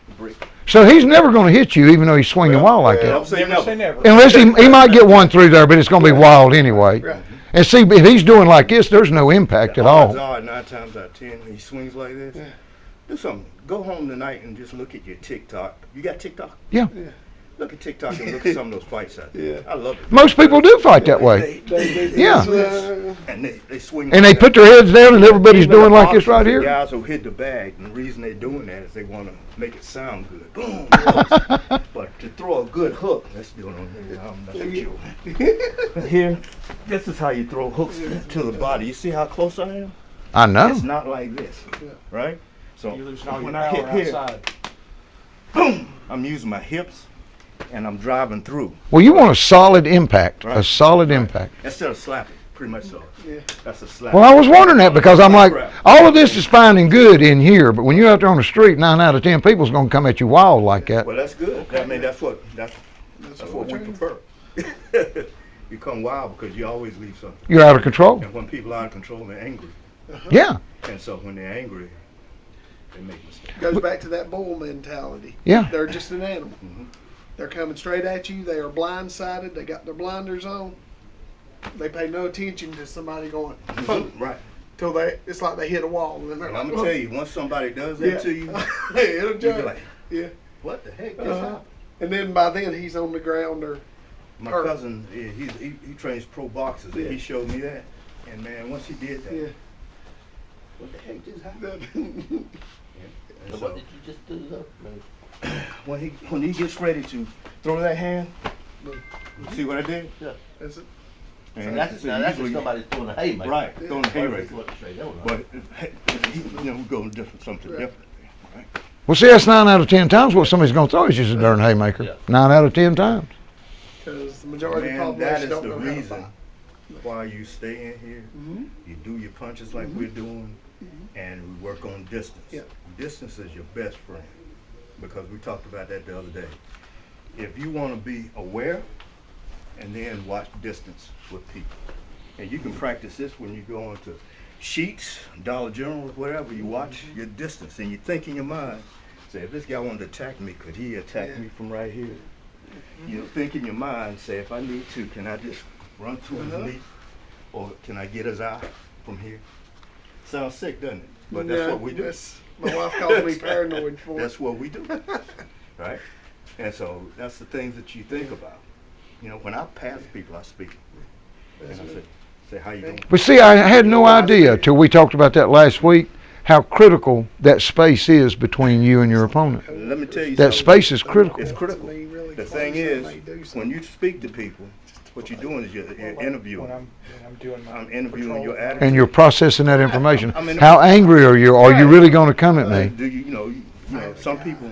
[SPEAKER 1] To break.
[SPEAKER 4] So he's never going to hit you, even though he's swinging wild like
[SPEAKER 1] Don't
[SPEAKER 4] that.
[SPEAKER 1] say
[SPEAKER 2] Never say
[SPEAKER 1] never.
[SPEAKER 2] never.
[SPEAKER 4] Unless he might get one through there, but it's going to be wild anyway.
[SPEAKER 5] Right.
[SPEAKER 4] And see, if he's doing like this, there's no impact at
[SPEAKER 1] Odds
[SPEAKER 4] all.
[SPEAKER 1] are 9 times out of 10 he swings like this.
[SPEAKER 5] Yeah.
[SPEAKER 1] Do something. Go home tonight and just look at your TikTok. You got TikTok?
[SPEAKER 4] Yeah.
[SPEAKER 1] Look at TikTok and look at some of those fights out there.
[SPEAKER 5] Yeah.
[SPEAKER 1] I love it.
[SPEAKER 4] Most people do fight that way. Yeah.
[SPEAKER 1] And they swing.
[SPEAKER 4] And they
[SPEAKER 1] like
[SPEAKER 4] put
[SPEAKER 1] that.
[SPEAKER 4] their heads down, and everybody's
[SPEAKER 1] Even
[SPEAKER 4] doing
[SPEAKER 1] the
[SPEAKER 4] like this
[SPEAKER 1] boxers,
[SPEAKER 4] right
[SPEAKER 1] the
[SPEAKER 4] here.
[SPEAKER 1] Guys who hit the bag, and the reason they're doing that is they want to make it sound good. Boom. But to throw a good hook, let's do it on here. I'm not sure. Here, this is how you throw hooks to the body. You see how close I am?
[SPEAKER 4] I know.
[SPEAKER 1] It's not like this, right? So
[SPEAKER 2] You're losing all your
[SPEAKER 1] when I hit
[SPEAKER 2] power
[SPEAKER 1] here,
[SPEAKER 2] outside.
[SPEAKER 1] boom, I'm using my hips and I'm driving through
[SPEAKER 4] Well, you want a solid impact, a
[SPEAKER 1] Right.
[SPEAKER 4] solid impact.
[SPEAKER 1] instead of slapping. Pretty much so.
[SPEAKER 5] Yeah.
[SPEAKER 1] That's a slap.
[SPEAKER 4] Well, I was wondering that because I'm like, all of this is fine and good in here, but when you're out there on the street, 9 out of 10 people's going to come at you wild like that.
[SPEAKER 1] Well, that's good. I mean, that's what we prefer. You come wild because you always leave something.
[SPEAKER 4] You're out of control.
[SPEAKER 1] And when people are out of control, they're angry.
[SPEAKER 4] Yeah,
[SPEAKER 1] And so when they're angry, they make mistakes.
[SPEAKER 5] Goes back to that bull mentality.
[SPEAKER 4] yeah.
[SPEAKER 5] They're just an animal.
[SPEAKER 1] Mhm.
[SPEAKER 5] They're coming straight at you. They are blindsided. They got their blinders on. They pay no attention to somebody going,
[SPEAKER 1] Right.
[SPEAKER 5] till it's like they hit a wall. And then they're
[SPEAKER 1] And
[SPEAKER 5] like,
[SPEAKER 1] I'm gonna tell you, once somebody does that
[SPEAKER 5] Yeah.
[SPEAKER 1] to you,
[SPEAKER 5] It'll
[SPEAKER 1] you'll be
[SPEAKER 5] jump.
[SPEAKER 1] like,
[SPEAKER 5] Yeah.
[SPEAKER 1] what the heck just
[SPEAKER 5] Uh-huh.
[SPEAKER 1] happened?
[SPEAKER 5] And then by then he's on the ground or
[SPEAKER 1] My
[SPEAKER 5] Hurt.
[SPEAKER 1] cousin, he trains pro boxers, and
[SPEAKER 5] Yeah.
[SPEAKER 1] he showed me that. And man, once he did that,
[SPEAKER 5] yeah.
[SPEAKER 1] what the heck just happened? And
[SPEAKER 7] So
[SPEAKER 1] so
[SPEAKER 7] what did you just do though?
[SPEAKER 1] when he gets ready to throw that hand, see what I did?
[SPEAKER 5] That's it.
[SPEAKER 1] And
[SPEAKER 7] So that's
[SPEAKER 1] usually-
[SPEAKER 7] if somebody's throwing a haymaker.
[SPEAKER 1] Right, throwing a haymaker.
[SPEAKER 7] Look straight over.
[SPEAKER 1] But, we go different, something different, right?
[SPEAKER 4] Well, see, that's 9 out of 10 times what somebody's going to throw is just a darn haymaker.
[SPEAKER 7] Yeah.
[SPEAKER 4] 9 out of 10 times.
[SPEAKER 5] Because the majority
[SPEAKER 1] Man,
[SPEAKER 5] of the
[SPEAKER 1] that
[SPEAKER 5] population
[SPEAKER 1] is
[SPEAKER 5] don't
[SPEAKER 1] the
[SPEAKER 5] know how to
[SPEAKER 1] reason
[SPEAKER 5] fight.
[SPEAKER 1] why you stay in here,
[SPEAKER 5] Mhm.
[SPEAKER 1] you do your punches like we're doing, and we work on distance.
[SPEAKER 5] Yep.
[SPEAKER 1] Distance is your best friend, because we talked about that the other day. If you want to be aware, and then watch distance with people. And you can practice this when you go into Sheets, Dollar General, whatever, you watch your distance, and you think in your mind, say, if this guy wanted to attack me, could he attack me from right here? You know, think in your mind, say, if I need to, can I just run through his knee? Or can I get his eye from here? Sounds sick, doesn't it? But that's
[SPEAKER 5] No,
[SPEAKER 1] what we do.
[SPEAKER 5] My wife calls me paranoid for it.
[SPEAKER 1] That's what we do, right? And so that's the things that you think about. You know, when I pass people, I speak. And I say, how you doing?
[SPEAKER 4] But see, I had no idea till we talked about that last week how critical that space is between you and your opponent.
[SPEAKER 1] Let me tell you
[SPEAKER 4] That
[SPEAKER 1] something.
[SPEAKER 4] space is critical.
[SPEAKER 1] It's critical.
[SPEAKER 5] Me really
[SPEAKER 1] The
[SPEAKER 5] close,
[SPEAKER 1] thing
[SPEAKER 5] I
[SPEAKER 1] is,
[SPEAKER 5] may do
[SPEAKER 1] when
[SPEAKER 5] something.
[SPEAKER 1] you speak to people, what you're doing is you're interviewing.
[SPEAKER 2] When I'm doing my
[SPEAKER 1] I'm interviewing your
[SPEAKER 2] patrol.
[SPEAKER 1] attitude.
[SPEAKER 4] And you're processing that information.
[SPEAKER 1] I mean,
[SPEAKER 4] How angry are you? Are you really going to come at me?
[SPEAKER 1] Do you know, some people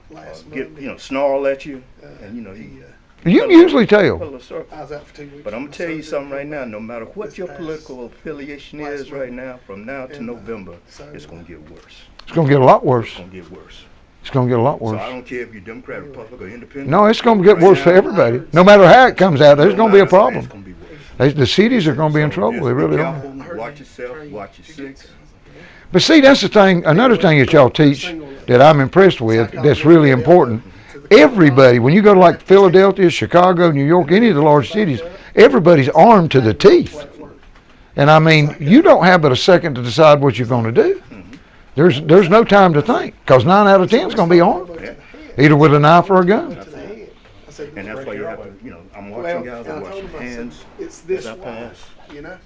[SPEAKER 5] Last
[SPEAKER 1] get,
[SPEAKER 5] Monday,
[SPEAKER 1] snarl at you, and you
[SPEAKER 4] You can usually tell.
[SPEAKER 1] pull a circle.
[SPEAKER 5] I was out for 2 weeks.
[SPEAKER 1] But I'm gonna tell you something right now, no matter what
[SPEAKER 5] This
[SPEAKER 1] your
[SPEAKER 5] past
[SPEAKER 1] political affiliation is right now, from now to
[SPEAKER 5] and,
[SPEAKER 1] November,
[SPEAKER 5] so-
[SPEAKER 1] it's gonna get worse.
[SPEAKER 4] It's going to get a lot worse.
[SPEAKER 1] It's gonna get worse.
[SPEAKER 4] It's going to get a lot
[SPEAKER 1] So I
[SPEAKER 4] worse.
[SPEAKER 1] don't care if you're Democrat, Republican, or Independent.
[SPEAKER 4] No, it's going to get
[SPEAKER 1] Right
[SPEAKER 4] worse for
[SPEAKER 1] now,
[SPEAKER 4] everybody. No matter how it comes out, there's
[SPEAKER 1] no
[SPEAKER 4] going to be a
[SPEAKER 1] matter what,
[SPEAKER 4] problem.
[SPEAKER 1] It's gonna be worse.
[SPEAKER 4] The cities are going to be in
[SPEAKER 1] So
[SPEAKER 4] trouble.
[SPEAKER 1] just
[SPEAKER 4] They
[SPEAKER 1] be
[SPEAKER 4] really are.
[SPEAKER 1] careful, watch yourself, watch your six.
[SPEAKER 4] But see, that's the thing. Another thing that y'all teach that I'm impressed with that's really important. Everybody, when you go to like Philadelphia, Chicago, New York, any of the large cities, everybody's armed to the teeth. And I mean, you don't have but a second to decide what you're going to do. There's no time to think, because 9 out of 10 is going to be armed, either with a knife or a gun.
[SPEAKER 5] To the head. I said,
[SPEAKER 1] And that's why you have to, I'm
[SPEAKER 5] well,
[SPEAKER 1] watching guys,
[SPEAKER 5] and
[SPEAKER 1] I
[SPEAKER 5] I
[SPEAKER 1] watch
[SPEAKER 5] told
[SPEAKER 1] your
[SPEAKER 5] him, I said,
[SPEAKER 1] hands
[SPEAKER 5] it's this
[SPEAKER 1] as I
[SPEAKER 5] wide,
[SPEAKER 1] pass.
[SPEAKER 5] you know?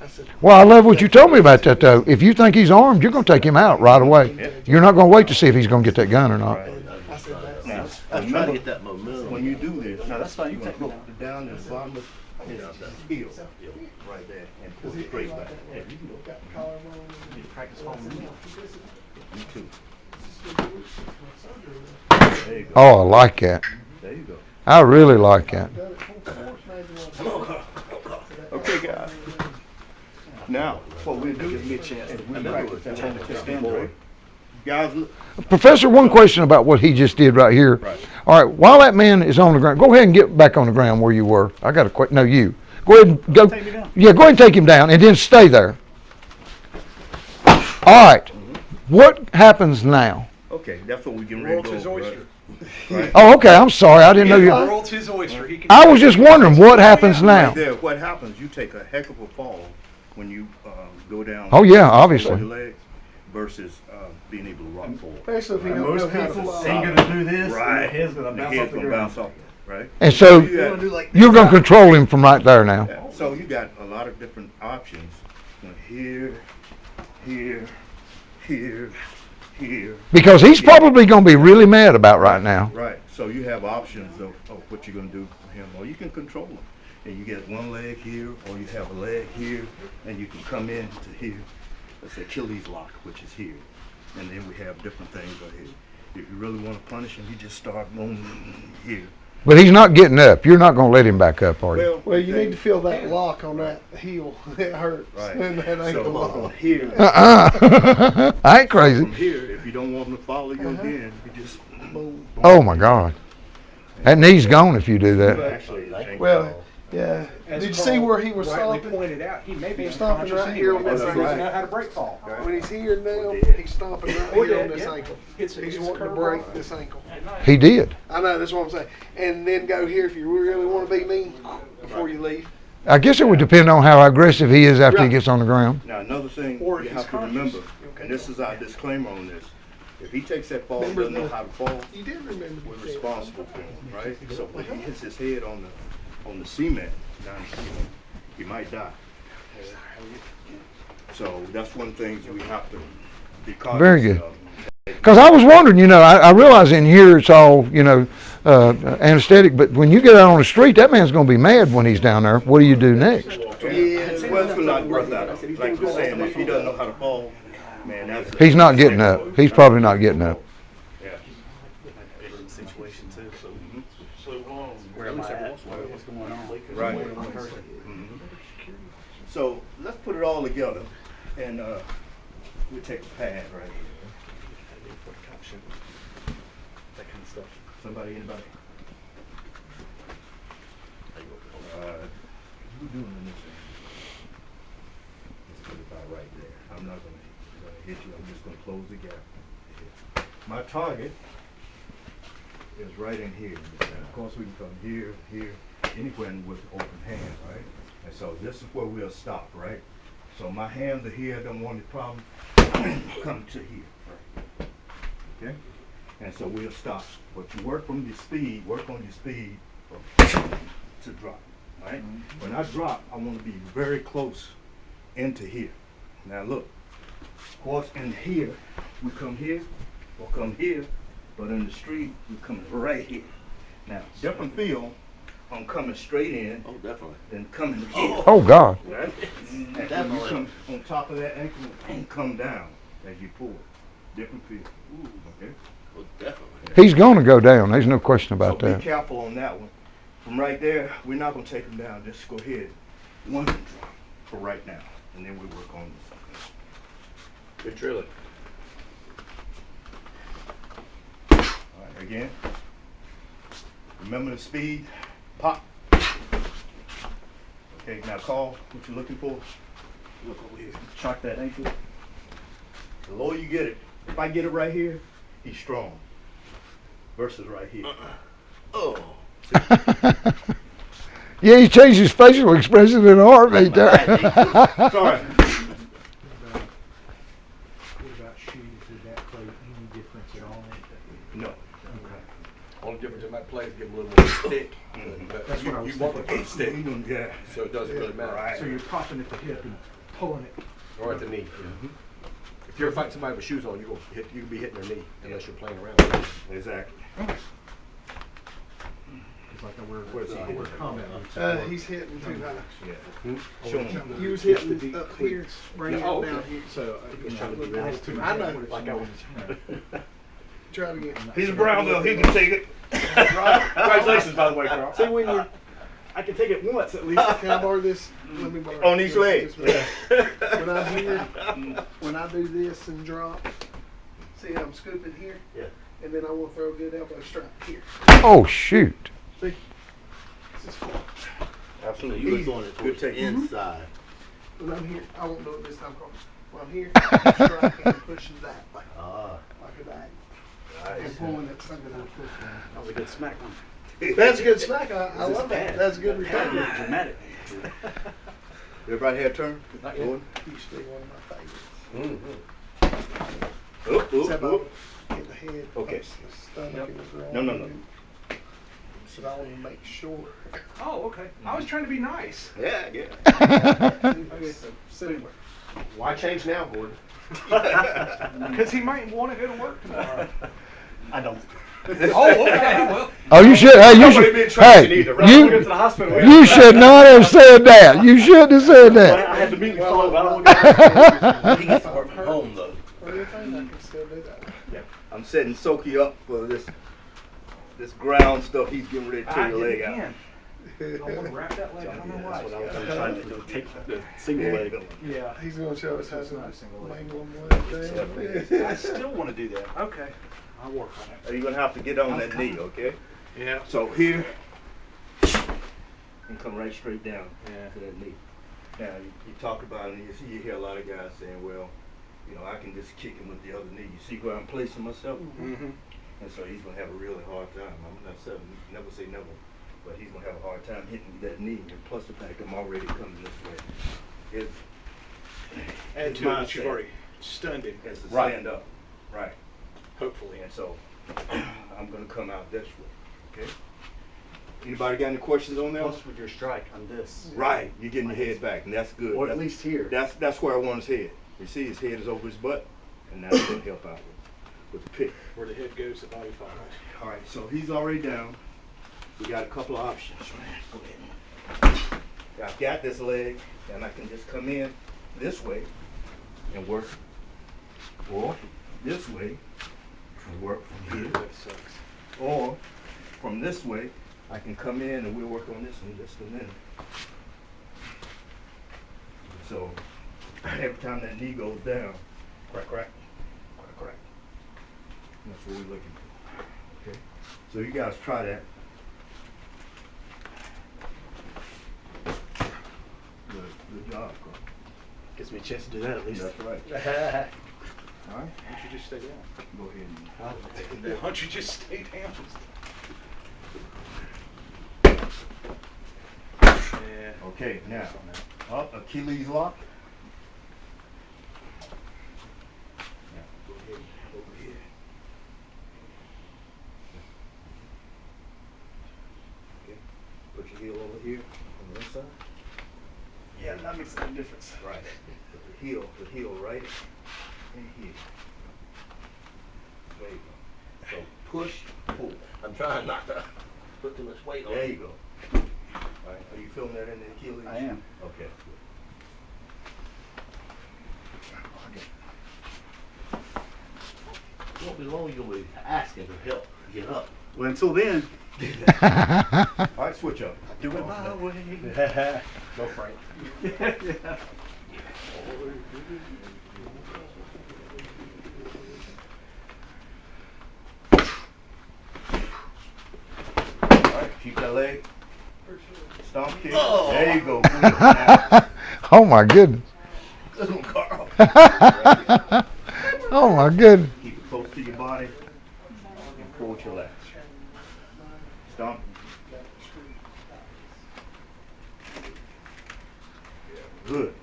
[SPEAKER 5] I said,
[SPEAKER 4] Well, I love what you told me about that, though. If you think he's armed, you're going to take him out right away. You're not going to wait to see if he's going to get that gun or not.
[SPEAKER 1] Right.
[SPEAKER 5] I said, that's,
[SPEAKER 1] Now,
[SPEAKER 7] I was trying to
[SPEAKER 1] remember,
[SPEAKER 7] get that momentum.
[SPEAKER 1] when you do this, now
[SPEAKER 2] That's fine, you
[SPEAKER 1] you're
[SPEAKER 2] take
[SPEAKER 1] gonna
[SPEAKER 2] me
[SPEAKER 1] go down to the bottom of his heel, right there, and pull straight back. Yeah, you can go.
[SPEAKER 5] got the collar on.
[SPEAKER 2] You practice home.
[SPEAKER 1] You too. There you go.
[SPEAKER 4] Oh, I like that.
[SPEAKER 1] There you go.
[SPEAKER 4] I really like that.
[SPEAKER 1] Okay, guys. Now, what we'll do is we practice that on the stand, right? Guys, look.
[SPEAKER 4] Professor, one question about what he just did right here.
[SPEAKER 1] Right.
[SPEAKER 4] All right, while that man is on the ground, go ahead and get back on the ground where you were. I got a question. No, you. Go ahead and go.
[SPEAKER 2] Take me down.
[SPEAKER 4] Yeah, go ahead and take him down, and then stay there. All right. What happens now?
[SPEAKER 1] Okay, that's what we're getting ready to
[SPEAKER 2] World's his
[SPEAKER 1] go.
[SPEAKER 2] oyster.
[SPEAKER 1] Right?
[SPEAKER 4] Oh, okay. I'm sorry. I didn't know
[SPEAKER 2] The
[SPEAKER 4] you.
[SPEAKER 2] world's his oyster. He can
[SPEAKER 4] I was just wondering what happens now.
[SPEAKER 1] Right there, what happens, you take a heck of a fall when you go down.
[SPEAKER 4] Oh, yeah, obviously.
[SPEAKER 1] Your legs versus being able to rock forward.
[SPEAKER 5] Especially if you don't
[SPEAKER 6] Most
[SPEAKER 5] know how to
[SPEAKER 6] people
[SPEAKER 5] fly.
[SPEAKER 6] ain't gonna do this,
[SPEAKER 1] Right.
[SPEAKER 6] and the head's gonna
[SPEAKER 1] The
[SPEAKER 6] bounce
[SPEAKER 1] head's
[SPEAKER 6] off the
[SPEAKER 1] gonna
[SPEAKER 6] ground.
[SPEAKER 1] bounce off, right?
[SPEAKER 4] And so
[SPEAKER 1] You got-
[SPEAKER 5] Do like
[SPEAKER 4] you're going to control him from right there now.
[SPEAKER 1] Yeah, so you got a lot of different options. Here, here, here, here.
[SPEAKER 4] Because he's probably going to be really mad about right now.
[SPEAKER 1] Right. So you have options of what you're gonna do for him, or you can control him. And you get one leg here, or you have a leg here, and you can come in to here. That's Achilles lock, which is here. And then we have different things right here. If you really want to punish him, you just start going here.
[SPEAKER 4] But he's not getting up. You're not going to let him back up, are you?
[SPEAKER 5] Well, you need to feel that lock on that heel. It hurts.
[SPEAKER 1] Right.
[SPEAKER 5] And that ankle
[SPEAKER 1] So
[SPEAKER 5] lock.
[SPEAKER 1] from here,
[SPEAKER 4] I ain't crazy.
[SPEAKER 1] from here, if you don't want him to follow you again, you just
[SPEAKER 5] Boom.
[SPEAKER 4] Oh, my God. That knee's gone if you do that.
[SPEAKER 1] actually
[SPEAKER 5] Well, yeah.
[SPEAKER 2] As
[SPEAKER 5] Did you
[SPEAKER 2] Carl
[SPEAKER 5] see where he was
[SPEAKER 2] rightly
[SPEAKER 5] stomping?
[SPEAKER 2] pointed out, he may be
[SPEAKER 5] He's stomping
[SPEAKER 2] unconscious
[SPEAKER 5] right here on
[SPEAKER 2] anyway,
[SPEAKER 5] this
[SPEAKER 2] but he doesn't
[SPEAKER 1] ankle.
[SPEAKER 2] know how to break fall.
[SPEAKER 5] When he's here now, he's stomping right
[SPEAKER 2] Oh,
[SPEAKER 5] here
[SPEAKER 2] yeah,
[SPEAKER 5] on this
[SPEAKER 2] yeah.
[SPEAKER 5] ankle.
[SPEAKER 2] It's
[SPEAKER 5] He's
[SPEAKER 2] a
[SPEAKER 5] wanting to
[SPEAKER 2] curve
[SPEAKER 5] break
[SPEAKER 2] line.
[SPEAKER 5] this ankle.
[SPEAKER 4] He did.
[SPEAKER 5] I know, that's what I'm saying. And then go here if you really want to be mean before you leave.
[SPEAKER 4] I guess it would depend on how aggressive he is after he
[SPEAKER 5] Right.
[SPEAKER 4] gets on the ground.
[SPEAKER 1] Now, another thing
[SPEAKER 2] Or
[SPEAKER 1] you
[SPEAKER 2] if
[SPEAKER 1] have
[SPEAKER 2] he's
[SPEAKER 1] to
[SPEAKER 2] conscious.
[SPEAKER 1] remember, and this is our disclaimer on this, if he takes that fall and
[SPEAKER 5] Remember
[SPEAKER 1] doesn't know
[SPEAKER 5] the-
[SPEAKER 1] how to fall,
[SPEAKER 5] You did remember
[SPEAKER 1] we're
[SPEAKER 5] the
[SPEAKER 1] responsible for him, right? So when he hits his head on the cement, now, he might die. So that's one thing we have to be cautious
[SPEAKER 4] Very good.
[SPEAKER 1] of.
[SPEAKER 4] Because I was wondering, I realize in here it's all, anesthetic. But when you get out on the street, that man's going to be mad when he's down there. What do you do next?
[SPEAKER 1] Yeah, well, it's gonna knock breath out of him. Like you're saying, if he doesn't know how to fall, man, that's.
[SPEAKER 4] He's not getting up. He's probably not getting up.
[SPEAKER 1] Yeah.
[SPEAKER 7] Situation too.
[SPEAKER 6] Where am I at? What's going on?
[SPEAKER 1] Right. Mhm. So let's put it all together, and we'll take a pad right here.
[SPEAKER 7] That kind of stuff.
[SPEAKER 1] Somebody, anybody? We're doing this thing. Let's put it about right there. I'm not gonna hit you. I'm just gonna close the gap. My target is right in here. And of course, we can come here, here, anywhere with open hand, right? And so this is where we'll stop, right? So my hands are here. I don't want any problem. Come to here, right? Okay? And so we'll stop. But you work on your speed. Work on your speed to drop, right? When I drop, I want to be very close into here. Now look. Of course, in here, we come here or come here, but in the street, we come right here. Now, different feel on coming straight in
[SPEAKER 7] Oh, definitely.
[SPEAKER 1] than coming here.
[SPEAKER 4] Oh God!
[SPEAKER 1] Right? And when you come on top of that ankle and come down as you pull. Different feel. Okay?
[SPEAKER 7] Well, definitely.
[SPEAKER 4] He's going to go down. There's no question about
[SPEAKER 1] So
[SPEAKER 4] that.
[SPEAKER 1] be careful on that one. From right there, we're not going to take him down. Just go ahead. One drop for right now. And then we work on this.
[SPEAKER 7] Good drilling.
[SPEAKER 1] All right, again. Remember the speed. Pop. Okay, now call what you're looking for. Look over here. Chalk that ankle. The lower you get it. If I get it right here, he's strong. Versus right here.
[SPEAKER 7] Oh.
[SPEAKER 4] Yeah, he changed his facial expression in a heartbeat there.
[SPEAKER 1] Sorry.
[SPEAKER 2] What about shoes? Did that play any difference at all?
[SPEAKER 1] No.
[SPEAKER 2] Okay.
[SPEAKER 8] Only difference it might play is give them a little more stick. But
[SPEAKER 2] That's what I was
[SPEAKER 8] you want
[SPEAKER 2] thinking.
[SPEAKER 8] the stick,
[SPEAKER 1] Yeah.
[SPEAKER 8] so it doesn't really matter.
[SPEAKER 1] Right.
[SPEAKER 2] So you're popping at the hip and pulling it.
[SPEAKER 8] Or at the knee. If you're fighting somebody with shoes on, you'll be hitting their knee unless you're playing around.
[SPEAKER 1] Exactly.
[SPEAKER 2] It's like
[SPEAKER 1] Where's he hitting?
[SPEAKER 2] we're combat.
[SPEAKER 5] He's hitting too high.
[SPEAKER 1] Yeah. Show him.
[SPEAKER 5] You was hitting up here, bring it
[SPEAKER 8] Oh,
[SPEAKER 5] down
[SPEAKER 8] okay.
[SPEAKER 5] here.
[SPEAKER 2] So
[SPEAKER 8] Just trying to be
[SPEAKER 2] I
[SPEAKER 8] realistic.
[SPEAKER 5] I know.
[SPEAKER 8] Like I was.
[SPEAKER 5] Try to get.
[SPEAKER 1] He's a brown belt. He can take it.
[SPEAKER 8] Congratulations, by the way, Carl.
[SPEAKER 5] See when you,
[SPEAKER 6] I can take it once at least.
[SPEAKER 5] can I borrow this? Let me borrow
[SPEAKER 1] On each leg.
[SPEAKER 5] this. When I'm here, when I do this and drop, see how I'm scooping here?
[SPEAKER 7] Yeah.
[SPEAKER 5] And then I want to throw a good elbow strike here.
[SPEAKER 4] Oh shoot!
[SPEAKER 5] This is fun.
[SPEAKER 7] So
[SPEAKER 1] Absolutely.
[SPEAKER 7] you were
[SPEAKER 1] Easy.
[SPEAKER 7] doing it
[SPEAKER 1] Good
[SPEAKER 7] towards the
[SPEAKER 1] technique.
[SPEAKER 7] inside.
[SPEAKER 5] When I'm here, I won't do it this time, Carl. When I'm here, I'm striking and pushing that way,
[SPEAKER 7] Ah.
[SPEAKER 5] like a bag. And pulling it something that I'm pushing.
[SPEAKER 6] That was a good smack one.
[SPEAKER 5] That's a good smack. I love that. That's a good recovery.
[SPEAKER 6] Dramatic.
[SPEAKER 1] Everybody had a turn?
[SPEAKER 5] Not yet. Used to be one of my favorites.
[SPEAKER 1] Oop, oop,
[SPEAKER 5] Except
[SPEAKER 1] oop.
[SPEAKER 5] I hit the head.
[SPEAKER 1] Okay.
[SPEAKER 5] the stomach and the groin.
[SPEAKER 1] No, no, no.
[SPEAKER 5] So I want to make sure.
[SPEAKER 2] Oh, okay. I was trying to be nice.
[SPEAKER 1] Yeah, yeah.
[SPEAKER 5] Okay, so anyway.
[SPEAKER 7] Why change now, Gordon?
[SPEAKER 2] Because he might want to go to work tomorrow.
[SPEAKER 6] I don't.
[SPEAKER 2] Oh, okay. Well,
[SPEAKER 4] Oh, you should. Hey, you
[SPEAKER 1] Nobody
[SPEAKER 4] should.
[SPEAKER 1] been tracking
[SPEAKER 4] Hey,
[SPEAKER 1] either, right?
[SPEAKER 6] We'll go to
[SPEAKER 4] you.
[SPEAKER 6] the hospital.
[SPEAKER 4] You should not have said that. You shouldn't have said
[SPEAKER 6] I
[SPEAKER 4] that.
[SPEAKER 6] had to immediately follow up. I don't want to
[SPEAKER 7] He gets to work from home, though.
[SPEAKER 5] Or anything, I can still do that.
[SPEAKER 1] I'm setting Soki up for this ground stuff. He's getting ready to
[SPEAKER 2] I
[SPEAKER 1] tear your
[SPEAKER 2] did
[SPEAKER 1] leg out.
[SPEAKER 2] again. I want to wrap that leg. I don't know
[SPEAKER 6] That's what I
[SPEAKER 2] why.
[SPEAKER 6] was trying to do. Take the single leg.
[SPEAKER 2] Yeah.
[SPEAKER 5] He's going to show us how
[SPEAKER 2] It's
[SPEAKER 5] to
[SPEAKER 2] not a single leg.
[SPEAKER 5] mangle them down.
[SPEAKER 6] I still want to do that.
[SPEAKER 2] Okay. I'll work on it.
[SPEAKER 1] You're gonna have to get on that knee, okay?
[SPEAKER 2] Yeah.
[SPEAKER 1] So here, and come right straight down
[SPEAKER 2] Yeah.
[SPEAKER 1] to that knee. Now you talk about it, and you hear a lot of guys saying, "Well, you know, I can just kick him with the other knee." You see where I'm placing myself,
[SPEAKER 2] Mm-hmm.
[SPEAKER 1] and so he's gonna have a really hard time. I'm not saying never say never, but he's gonna have a hard time hitting that knee. And plus the fact I'm already coming this way.
[SPEAKER 2] Add
[SPEAKER 1] It's
[SPEAKER 2] to it that
[SPEAKER 1] mindset.
[SPEAKER 2] you've already stunned him.
[SPEAKER 1] It's to
[SPEAKER 7] Right.
[SPEAKER 1] stand up, right?
[SPEAKER 2] Hopefully.
[SPEAKER 1] And so I'm gonna come out this way. Okay. Anybody got any questions on that?
[SPEAKER 6] Plus with your strike on this.
[SPEAKER 1] Right. You're getting your head back, and that's good.
[SPEAKER 6] Or at least here.
[SPEAKER 1] That's where I want his head. You see, his head is over his butt, and now he's gonna help out with. with the pick.
[SPEAKER 2] Where the head goes, the body follows.
[SPEAKER 1] All right, so he's already down. We got a couple of options, man. Go ahead. I've got this leg, and I can just come in this way and work, or this way and work from here,
[SPEAKER 2] That sucks.
[SPEAKER 1] or from this way, I can come in and we'll work on this in just a minute. So every time that knee goes down, crack, crack, crack, crack. That's what we're looking for. Okay. So you guys try that. Good job, Carl.
[SPEAKER 7] Gives me a chance to do that at least.
[SPEAKER 1] That's right. All right.
[SPEAKER 2] Why don't you just stay down?
[SPEAKER 1] Go ahead.
[SPEAKER 2] Why don't you just stay down? Yeah.
[SPEAKER 1] Okay, now up Achilles lock. Now go ahead over here. Okay. Put your heel over here on the inside.
[SPEAKER 6] Yeah, that makes a big difference.
[SPEAKER 1] Right. Put the heel right in here. There you go. So push, pull.
[SPEAKER 7] I'm trying not to put too much weight on
[SPEAKER 1] There
[SPEAKER 7] it.
[SPEAKER 1] you go. All right. Are you feeling that in the Achilles?
[SPEAKER 6] I am.
[SPEAKER 1] Okay.
[SPEAKER 7] It won't be long you'll be asking for help to get up.
[SPEAKER 6] Well, until then,
[SPEAKER 1] All right, switch up.
[SPEAKER 6] do it my way.
[SPEAKER 2] Go Frank.
[SPEAKER 1] All right, keep that leg. Stomp kick.
[SPEAKER 7] Oh.
[SPEAKER 1] There you go. Good
[SPEAKER 4] Oh my goodness.
[SPEAKER 1] one, Carl.
[SPEAKER 4] Oh my goodness.
[SPEAKER 1] Keep it close to your body and pull with your legs. Stomp. Good.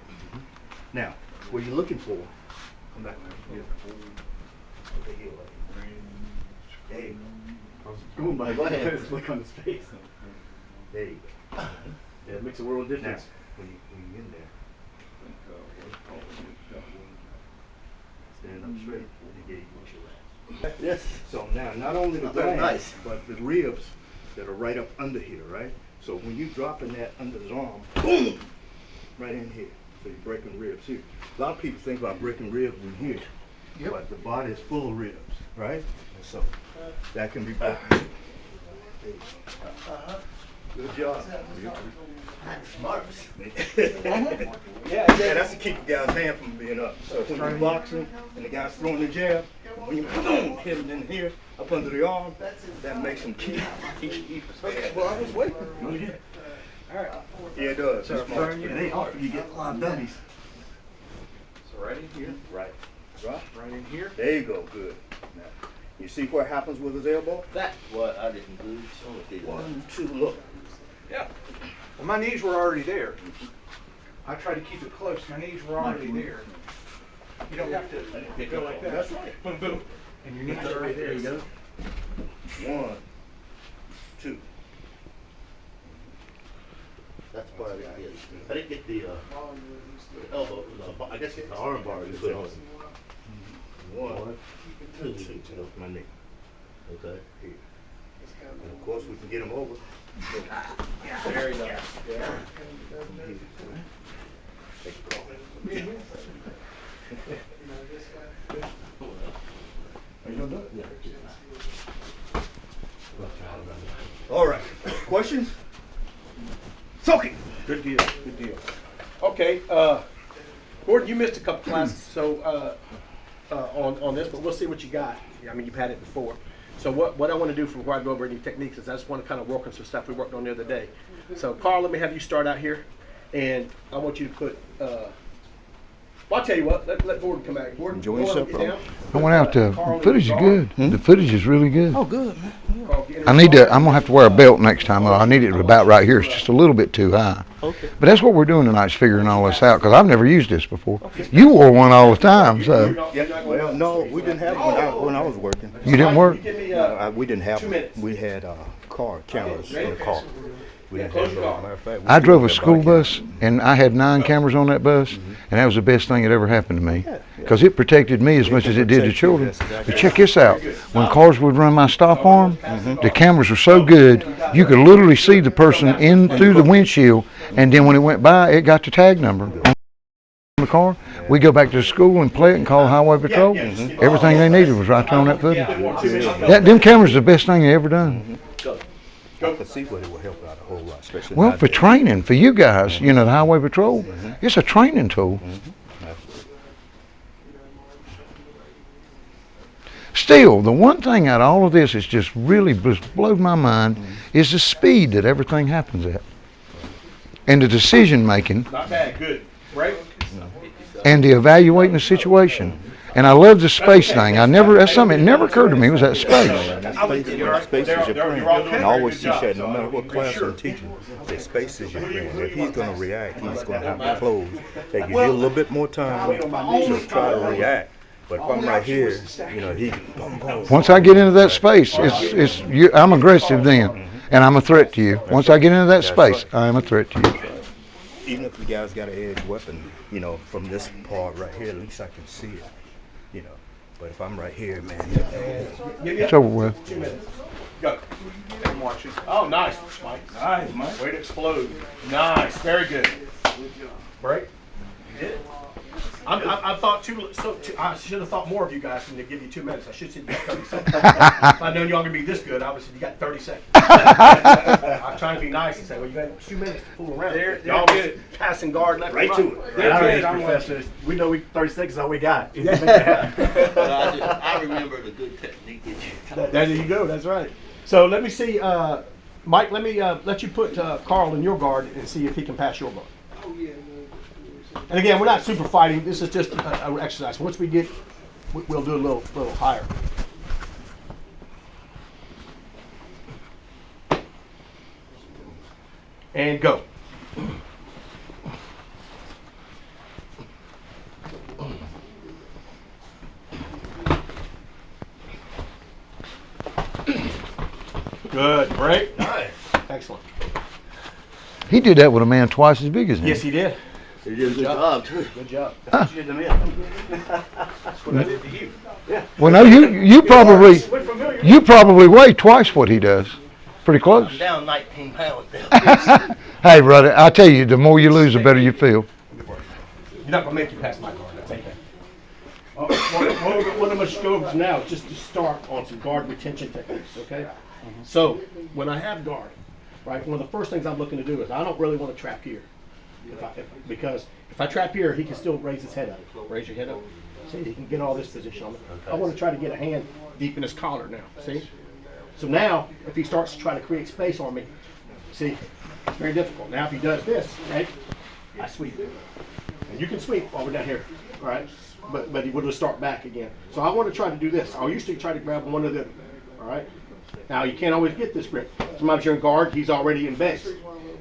[SPEAKER 1] Now, what you're looking for, come back here. Put the heel up. There you go.
[SPEAKER 6] Oh my God, look on his face.
[SPEAKER 1] There you go.
[SPEAKER 6] Yeah, it makes a world of
[SPEAKER 1] Now,
[SPEAKER 6] difference.
[SPEAKER 1] when you're in there, stand up straight and engage with your legs.
[SPEAKER 6] Yes.
[SPEAKER 1] So now, not only the
[SPEAKER 7] Not very
[SPEAKER 1] glans,
[SPEAKER 7] nice.
[SPEAKER 1] but the ribs that are right up under here, right? So when you dropping that under his arm, boom, right in here. So you're breaking ribs here. A lot of people think about breaking ribs in here, but the body is full of ribs, right? And so that can be broken. There you go. Good job.
[SPEAKER 7] Marvelous.
[SPEAKER 1] Yeah, that's to keep the guy's hand from being up. So when you're boxing and the guy's throwing the jab, when you boom, hit him in here, up under the arm, that makes him keep his hand.
[SPEAKER 2] Well, I was waiting.
[SPEAKER 1] Oh, yeah.
[SPEAKER 2] All right.
[SPEAKER 1] Yeah, it does.
[SPEAKER 2] So
[SPEAKER 1] It's smart.
[SPEAKER 2] burn you-
[SPEAKER 1] And they offer you get a lot of dummies.
[SPEAKER 2] So right in here.
[SPEAKER 1] Right. Right.
[SPEAKER 2] Right in here.
[SPEAKER 1] There you go. Good. Now, you see what happens with his elbow?
[SPEAKER 7] That's what I didn't do. So much did that.
[SPEAKER 1] 1, 2, look.
[SPEAKER 2] Yeah. Well, my knees were already there. I tried to keep it close. My knees were already there. You don't have to go like that.
[SPEAKER 1] That's right.
[SPEAKER 2] Boom, boom. And your knees are right there.
[SPEAKER 7] There you go.
[SPEAKER 1] 1, 2.
[SPEAKER 7] That's the part I didn't get. I didn't get the elbow. I guess it's the arm bar you put on it.
[SPEAKER 1] 1, 2.
[SPEAKER 7] 2.
[SPEAKER 1] That's my knee.
[SPEAKER 7] Okay.
[SPEAKER 1] Here. And of course, we can get him over.
[SPEAKER 2] Very nice. Yeah.
[SPEAKER 1] Take a call. Are you gonna do it? Yeah. All right. Questions? Soaking.
[SPEAKER 8] Good deal, good deal. Okay, Gordon, you missed a couple classes, so, on this, but we'll see what you got. I mean, you've had it before. So what I want to do before I go over any techniques is I just want to kind of work on some stuff we worked on the other day. So Carl, let me have you start out here, and I want you to put, well, I'll tell you what, let Gordon come back. Gordon,
[SPEAKER 1] Enjoy
[SPEAKER 8] go on,
[SPEAKER 1] yourself,
[SPEAKER 8] get
[SPEAKER 1] bro.
[SPEAKER 8] down.
[SPEAKER 4] I went out, the
[SPEAKER 8] Carl,
[SPEAKER 4] footage is
[SPEAKER 8] guard.
[SPEAKER 4] good. The footage is really good.
[SPEAKER 1] Oh, good, man.
[SPEAKER 8] Carl, get in
[SPEAKER 4] I need to,
[SPEAKER 8] guard.
[SPEAKER 4] I'm gonna have to wear a belt next time. I need it about right here. It's just a little bit too high.
[SPEAKER 7] Okay.
[SPEAKER 4] But that's what we're doing tonight, is figuring all this out, because I've never used this before. You wore one all the time, so.
[SPEAKER 1] Yeah, well, no, we didn't have it when I was working.
[SPEAKER 4] You didn't work?
[SPEAKER 8] Give me,
[SPEAKER 1] We didn't have
[SPEAKER 8] 2
[SPEAKER 1] it.
[SPEAKER 8] minutes.
[SPEAKER 1] We had cameras in the car. We didn't
[SPEAKER 8] close
[SPEAKER 1] have
[SPEAKER 8] your
[SPEAKER 1] those.
[SPEAKER 8] door.
[SPEAKER 1] Matter of fact, we
[SPEAKER 4] I drove a
[SPEAKER 1] still
[SPEAKER 4] school
[SPEAKER 1] have body
[SPEAKER 4] bus, and I had 9 cameras on that bus, and that was the best thing that ever happened to me. Because it protected me as much as it did the children. But check this out. When cars would run my stop arm, the cameras were so good, you could literally see the person in through the windshield, and then when it went by, it got the tag number on the car. We go back to the school and play it and call Highway Patrol. Everything they needed was right there on that footage. Them cameras are the best thing they ever done.
[SPEAKER 1] I could see where it would help out a whole lot, especially
[SPEAKER 4] Well, for
[SPEAKER 1] nowadays.
[SPEAKER 4] training, for you guys, you know, the Highway Patrol, it's a training tool.
[SPEAKER 1] Absolutely.
[SPEAKER 4] Still, the one thing out of all of this is just really blows my mind is the speed that everything happens at. And the decision making
[SPEAKER 8] Not bad, good. Right?
[SPEAKER 4] and the evaluating the situation. And I love the space thing. That's something that never occurred to me was that space.
[SPEAKER 1] Space is your friend. And I always teach that no matter what class I'm teaching, that space is your friend. If he's going to react, he's going to have to close. That gives you a little bit more time to try to react. But if I'm right here, you know, he boom, boom.
[SPEAKER 4] Once I get into that space, I'm aggressive then, and I'm a threat to you. Once I get into that space, I am a threat to you.
[SPEAKER 1] Even if the guy's got an edge weapon, you know, from this part right here, at least I can see it, you know. But if I'm right here, man,
[SPEAKER 4] It's over with.
[SPEAKER 8] 2 minutes. Go.
[SPEAKER 2] I'm watching.
[SPEAKER 8] Oh, nice, Mike.
[SPEAKER 2] Nice, Mike.
[SPEAKER 8] Way to explode. Nice, very good. Break. I thought I should have thought more of you guys than to give you 2 minutes. I should have said you got 30 seconds. If I'd known y'all gonna be this good, I would have said you got 30 seconds. I'm trying to be nice and say, well, you got 2 minutes to fool around.
[SPEAKER 2] They're
[SPEAKER 8] Y'all
[SPEAKER 2] good.
[SPEAKER 8] was passing guard left
[SPEAKER 6] Right
[SPEAKER 8] and
[SPEAKER 6] to it.
[SPEAKER 2] They're
[SPEAKER 6] All right,
[SPEAKER 2] good, I'm
[SPEAKER 6] professors. We know 30 seconds is all we got.
[SPEAKER 7] Well, I remember the good technique that you
[SPEAKER 8] There you go. That's right. So let me see, Mike. Let me let you put Carl in your guard and see if he can pass your guard. And again, we're not super fighting. This is just an exercise. Once we get, we'll do a little higher. And go. Good. Break.
[SPEAKER 7] Nice.
[SPEAKER 8] Excellent.
[SPEAKER 4] He did that with a man twice as big as him.
[SPEAKER 8] Yes, he did.
[SPEAKER 7] You did a good job, too.
[SPEAKER 8] Good job.
[SPEAKER 7] That's what you did to me.
[SPEAKER 8] That's what I did to you.
[SPEAKER 4] Well, no, you probably weigh twice what he does. Pretty close.
[SPEAKER 7] I'm down 19 pounds now.
[SPEAKER 4] Hey, brother, I tell you, the more you lose, the better you feel.
[SPEAKER 8] You're not gonna make you pass my guard. That's okay. What I'm gonna go over now is just to start on some guard retention techniques. Okay. So when I have guard, right, one of the first things I'm looking to do is I don't really want to trap here, because if I trap here, he can still raise his head up. Raise your head up. See, he can get all this position on me. I want to try to get a hand deep in his collar now. See. So now, if he starts to try to create space on me, see, it's very difficult. Now, if he does this, right, I sweep. And you can sweep while we're down here, all right? But he would just start back again. So I want to try to do this. I used to try to grab one of them, all right? Now, you can't always get this grip. Sometimes you're in guard, he's already in base.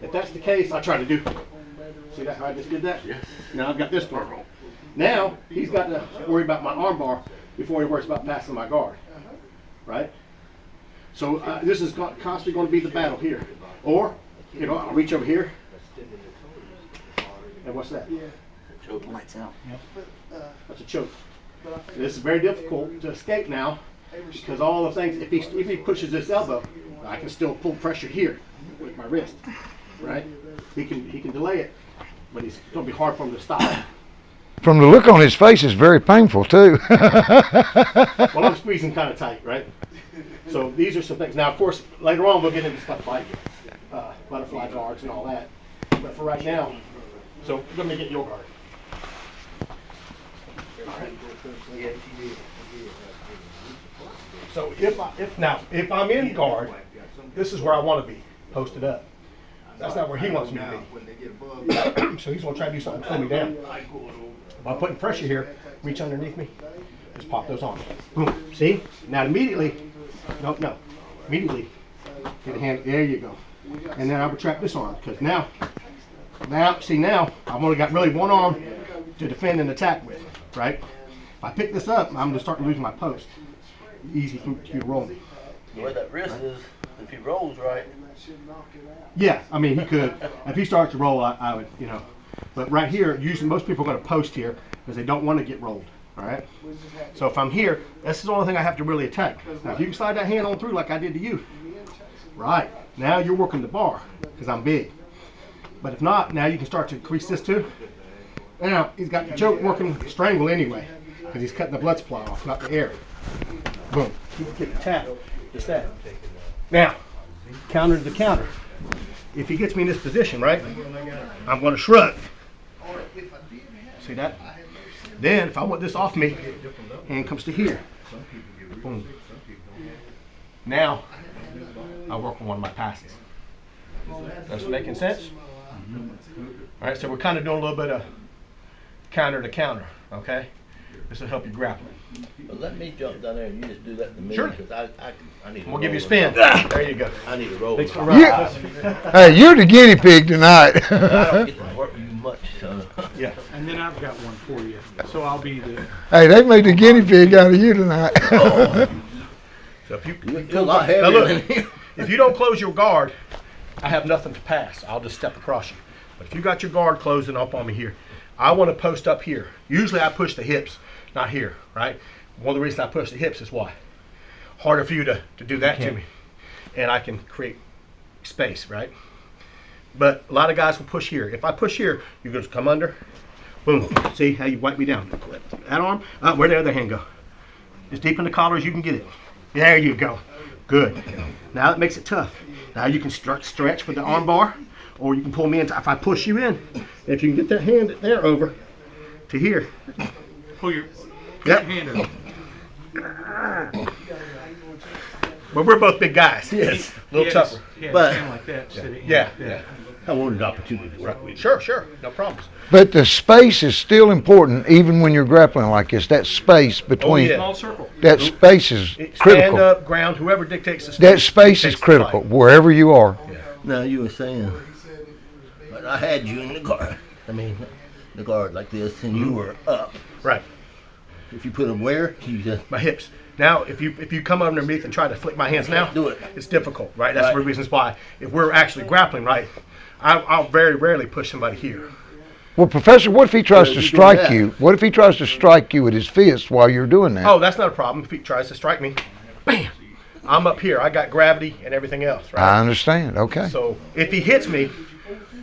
[SPEAKER 8] If that's the case, I try to do. See that, how I just did that? Yes. Now I've got this guard on. Now, he's got to worry about my arm bar before he worries about passing my guard, right? So this is constantly going to be the battle here. Or, you know, I'll reach over here. And what's that?
[SPEAKER 7] Lights out.
[SPEAKER 8] That's a choke. This is very difficult to escape now because all the things, if he pushes this elbow, I can still pull pressure here with my wrist, right? He can delay it, but it's going to be hard for him to stop.
[SPEAKER 4] From the look on his face, it's very painful too.
[SPEAKER 8] Well, I'm squeezing kind of tight, right? So these are some things. Now, of course, later on we'll get into stuff like butterfly guards and all that. But for right now, so let me get your guard. All right. So if I'm in guard, this is where I want to be, posted up. That's not where he wants me to be. So he's going to try to do something to pull me down. By putting pressure here, reach underneath me, just pop those on. Boom. See? Now immediately, no. Immediately, get a hand, there you go. And then I would trap this arm, because now, I've only got really one arm to defend and attack with, right? If I pick this up, I'm going to start losing my post. Easy for you to roll me.
[SPEAKER 7] The way that wrist is, if he rolls right,
[SPEAKER 8] Yeah, I mean, he could. If he starts to roll, I would, you know. But right here, usually most people are going to post here because they don't want to get rolled. All right. So if I'm here, this is the only thing I have to really attack. Now, if you can slide that hand on through like I did to you, right? Now you're working the bar because I'm big. But if not, now you can start to increase this too. Now he's got the choke working strangle anyway because he's cutting the blood supply off, not the air. Boom. You can get the tap. Just that. Now, counter to the counter. If he gets me in this position, right, I'm going to shrug. See that? Then, if I want this off me, hand comes to here. Boom. Now, I work on one of my passes. That's making sense? All right, so we're kind of doing a little bit of counter to counter, okay? This will help you grappling.
[SPEAKER 7] Well, let me jump down there and you just do that to me.
[SPEAKER 8] Sure.
[SPEAKER 7] Because I need to
[SPEAKER 8] We'll give you a
[SPEAKER 7] roll.
[SPEAKER 8] spin. There you go.
[SPEAKER 7] I need to roll.
[SPEAKER 8] Thanks for
[SPEAKER 4] You,
[SPEAKER 8] riding.
[SPEAKER 4] hey, you're the guinea pig tonight.
[SPEAKER 7] I don't get to work you much, so.
[SPEAKER 8] Yeah.
[SPEAKER 2] And then I've got one for you. So I'll be the.
[SPEAKER 4] Hey, they made the guinea pig out of you tonight.
[SPEAKER 8] So if you
[SPEAKER 7] You're a lot
[SPEAKER 8] now
[SPEAKER 7] heavier
[SPEAKER 8] look,
[SPEAKER 7] than you.
[SPEAKER 8] if you don't close your guard, I have nothing to pass. I'll just step across you. But if you got your guard closing up on me here, I want to post up here. Usually I push the hips, not here, right? One of the reasons I push the hips is why? Harder for you to do that to me. And I can create space, right? But a lot of guys will push here. If I push here, you just come under. Boom. See how you wipe me down? That arm, where'd the other hand go? As deep in the collar as you can get it. There you go. Good. Now it makes it tough. Now you can stretch with the arm bar, or you can pull me in. If I push you in, if you can get that hand there over to here.
[SPEAKER 2] Pull your
[SPEAKER 8] Yep.
[SPEAKER 2] hand over.
[SPEAKER 8] Well, we're both big guys.
[SPEAKER 7] Yes.
[SPEAKER 8] A little tougher.
[SPEAKER 2] Yeah,
[SPEAKER 7] But-
[SPEAKER 2] stand like that. Instead of
[SPEAKER 8] Yeah,
[SPEAKER 2] like that.
[SPEAKER 8] yeah.
[SPEAKER 7] I wanted an opportunity to work with you.
[SPEAKER 8] Sure. No problems.
[SPEAKER 4] But the space is still important, even when you're grappling like this. That space between,
[SPEAKER 8] yeah.
[SPEAKER 2] Small circle.
[SPEAKER 4] that space is
[SPEAKER 8] Stand
[SPEAKER 4] critical.
[SPEAKER 8] up, ground, whoever dictates the
[SPEAKER 4] That space is
[SPEAKER 8] dictates the
[SPEAKER 4] critical,
[SPEAKER 8] fight.
[SPEAKER 4] wherever you are.
[SPEAKER 7] Now you were saying, but I had you in the guard. I mean, the guard like this, and you were up.
[SPEAKER 8] Right.
[SPEAKER 7] If you put them where, you just
[SPEAKER 8] My hips. Now, if you come underneath and try to flick my hands now,
[SPEAKER 7] do it.
[SPEAKER 8] it's difficult, right? That's
[SPEAKER 7] Right.
[SPEAKER 8] one of the reasons why. If we're actually grappling, right, I'll very rarely push somebody here.
[SPEAKER 4] Well, Professor, what if he tries
[SPEAKER 7] Yeah,
[SPEAKER 4] to
[SPEAKER 7] you do
[SPEAKER 4] strike
[SPEAKER 7] that.
[SPEAKER 4] you? What if he tries to strike you with his fist while you're doing that?
[SPEAKER 8] Oh, that's not a problem. If he tries to strike me, bam, I'm up here. I got gravity and everything else,
[SPEAKER 4] I
[SPEAKER 8] right?
[SPEAKER 4] understand. Okay.
[SPEAKER 8] So if he hits me,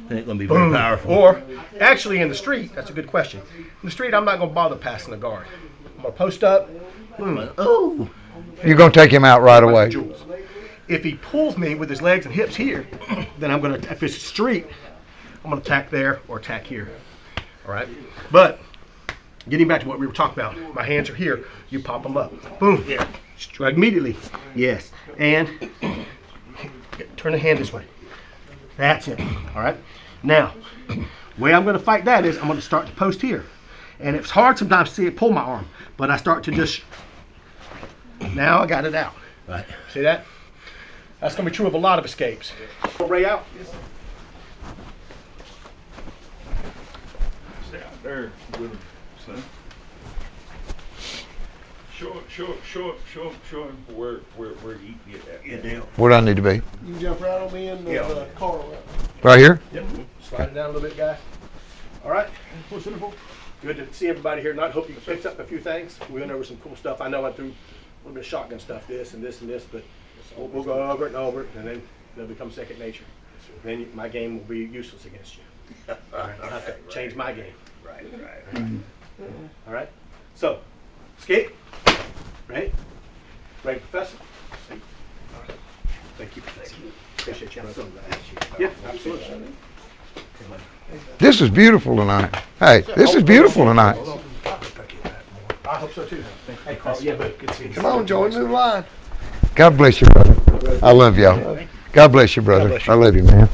[SPEAKER 7] it ain't gonna be very
[SPEAKER 8] boom.
[SPEAKER 7] powerful.
[SPEAKER 8] Or actually in the street, that's a good question. In the street, I'm not going to bother passing the guard. I'm going to post up, boom.
[SPEAKER 7] Oh,
[SPEAKER 4] You're going to take him out right away.
[SPEAKER 8] Jewels. If he pulls me with his legs and hips here, then I'm going to, if it's street, I'm going to attack there or attack here. All right? But getting back to what we were talking about, my hands are here. You pop them up. Boom. Yeah. Strike immediately. Yes. And turn the hand this way. That's it. All right? Now, the way I'm going to fight that is I'm going to start to post here. And it's hard sometimes to see it pull my arm, but I start to just, now I got it out.
[SPEAKER 7] right.
[SPEAKER 8] See that? That's going to be true of a lot of escapes. Ray out.
[SPEAKER 3] Stay out there with him, son. Show him where you get at.
[SPEAKER 7] Yeah, damn.
[SPEAKER 4] Where do I need to be?
[SPEAKER 5] You can jump right on me in the car.
[SPEAKER 4] Right here?
[SPEAKER 8] Yep. Slide it down a little bit, guys. All right. Good to see everybody here tonight. Hope you picked up a few things. We went over some cool stuff. I know I threw a little bit of shotgun stuff, this and this and this, but we'll go over it and over it, and then they'll become second nature. Then my game will be useless against you. All right. I'll have to change my game. Right. All right. So, escape. Ready? Ready, Professor? Thank you. Appreciate you. Yeah, absolutely.
[SPEAKER 4] This is beautiful tonight. Hey, this is beautiful tonight.
[SPEAKER 8] I hope so too. Hey, Carl. Yeah, but good to see you.
[SPEAKER 5] Come on, join the line.
[SPEAKER 4] God bless you, brother. I love y'all. God bless you, brother. I love you, man.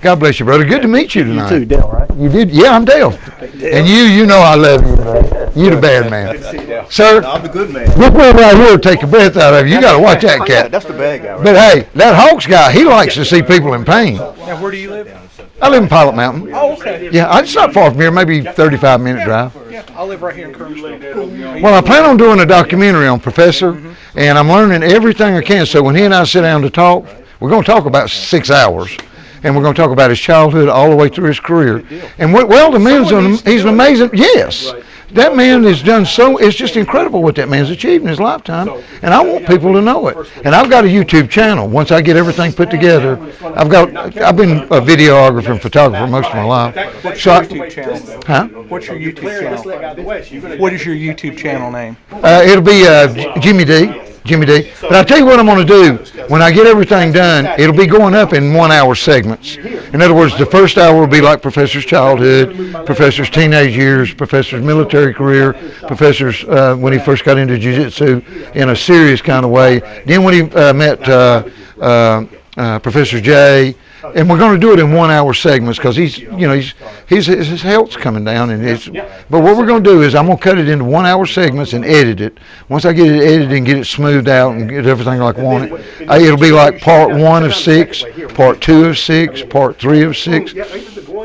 [SPEAKER 4] God bless you, brother. Good to meet you tonight.
[SPEAKER 8] You too, Dale, right?
[SPEAKER 4] You did? Yeah, I'm Dale. And you know I love you, man. You the bad man.
[SPEAKER 8] Good to see you, Dale.
[SPEAKER 4] Sir,
[SPEAKER 1] I'm the good man.
[SPEAKER 4] this one right here will take the breath out of you. You got to watch that cat.
[SPEAKER 1] That's the bad guy, right?
[SPEAKER 4] But hey, that Hawks guy, he likes to see people in pain.
[SPEAKER 2] Now, where do you live?
[SPEAKER 4] I live in Pilot Mountain.
[SPEAKER 2] Oh, okay.
[SPEAKER 4] Yeah, it's not far from here, maybe 35-minute drive.
[SPEAKER 2] Yeah, I live right here in Kernsville.
[SPEAKER 4] Well, I plan on doing a documentary on Professor, and I'm learning everything I can. So when he and I sit down to talk, We're going to talk about 6 hours. And we're going to talk about his childhood all the way through his career. And the man's he's an amazing, yes. That man has done so, it's just incredible what that man's achieved in his lifetime. And I want people to know it. And I've got a YouTube channel. Once I get everything put together, I've been a videographer and photographer most of my life.
[SPEAKER 2] What's your YouTube channel?
[SPEAKER 4] Huh?
[SPEAKER 2] What's your YouTube channel? What is your YouTube channel name?
[SPEAKER 4] It'll be Jimmy D. But I'll tell you what I'm going to do. When I get everything done, it'll be going up in 1 hour segments. In other words, the first hour will be like Professor's childhood, Professor's teenage years, Professor's military career, Professor's when he first got into jiu-jitsu in a serious kind of way. Then when he met Professor J, and we're going to do it in 1 hour segments because his health's coming down, but what we're going to do is I'm going to cut it into 1 hour segments and edit it. Once I get it edited and get it smoothed out and get everything like I want it, it'll be like part 1 of 6, part 2 of 6, part 3 of 6.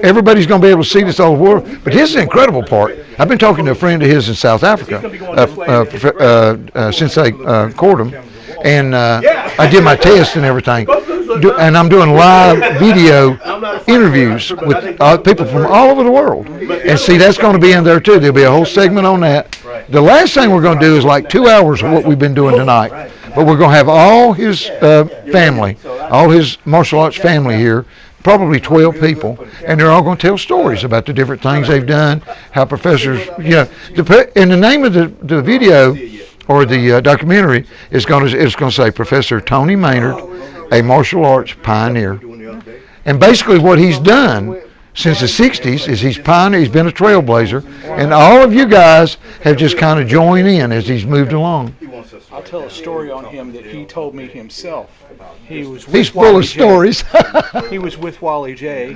[SPEAKER 4] Everybody's going to be able to see this all over the world, but this is an incredible part. I've been talking to a friend of his in South Africa since they court him, and I did my test and everything. And I'm doing live video interviews with people from all over the world. And see, that's going to be in there too. There'll be a whole segment on that. The last thing we're going to do is like 2 hours of what we've been doing tonight. But we're going to have all his family, all his martial arts family here, probably 12 people, and they're all going to tell stories about the different things they've done, how professors, and the name of the video or the documentary is going to say Professor Tony Maynard, a martial arts pioneer. And basically what he's done since the 60s is he's been a trailblazer, and all of you guys have just kind of joined in as he's moved along.
[SPEAKER 2] I'll tell a story on him that he told me himself.
[SPEAKER 4] He's full of stories.
[SPEAKER 2] He was with Wally J,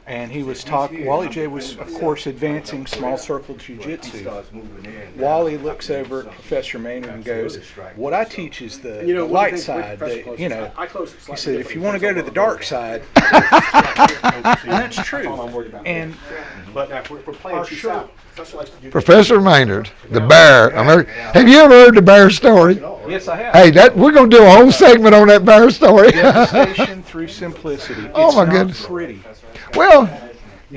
[SPEAKER 2] and he was talking. Wally J was, of course, advancing small circle jiu-jitsu. Wally looks over at Professor Maynard and goes, "What I teach is the light side. He said, if you want to go to the dark side," and that's true. And
[SPEAKER 4] Professor Maynard, the bear. Have you ever heard the bear story?
[SPEAKER 2] Yes, I have.
[SPEAKER 4] Hey, we're going to do a whole segment on that bear story.
[SPEAKER 2] Devastation through simplicity.
[SPEAKER 4] Oh, my
[SPEAKER 2] not
[SPEAKER 4] goodness.
[SPEAKER 2] Pretty.
[SPEAKER 4] Well,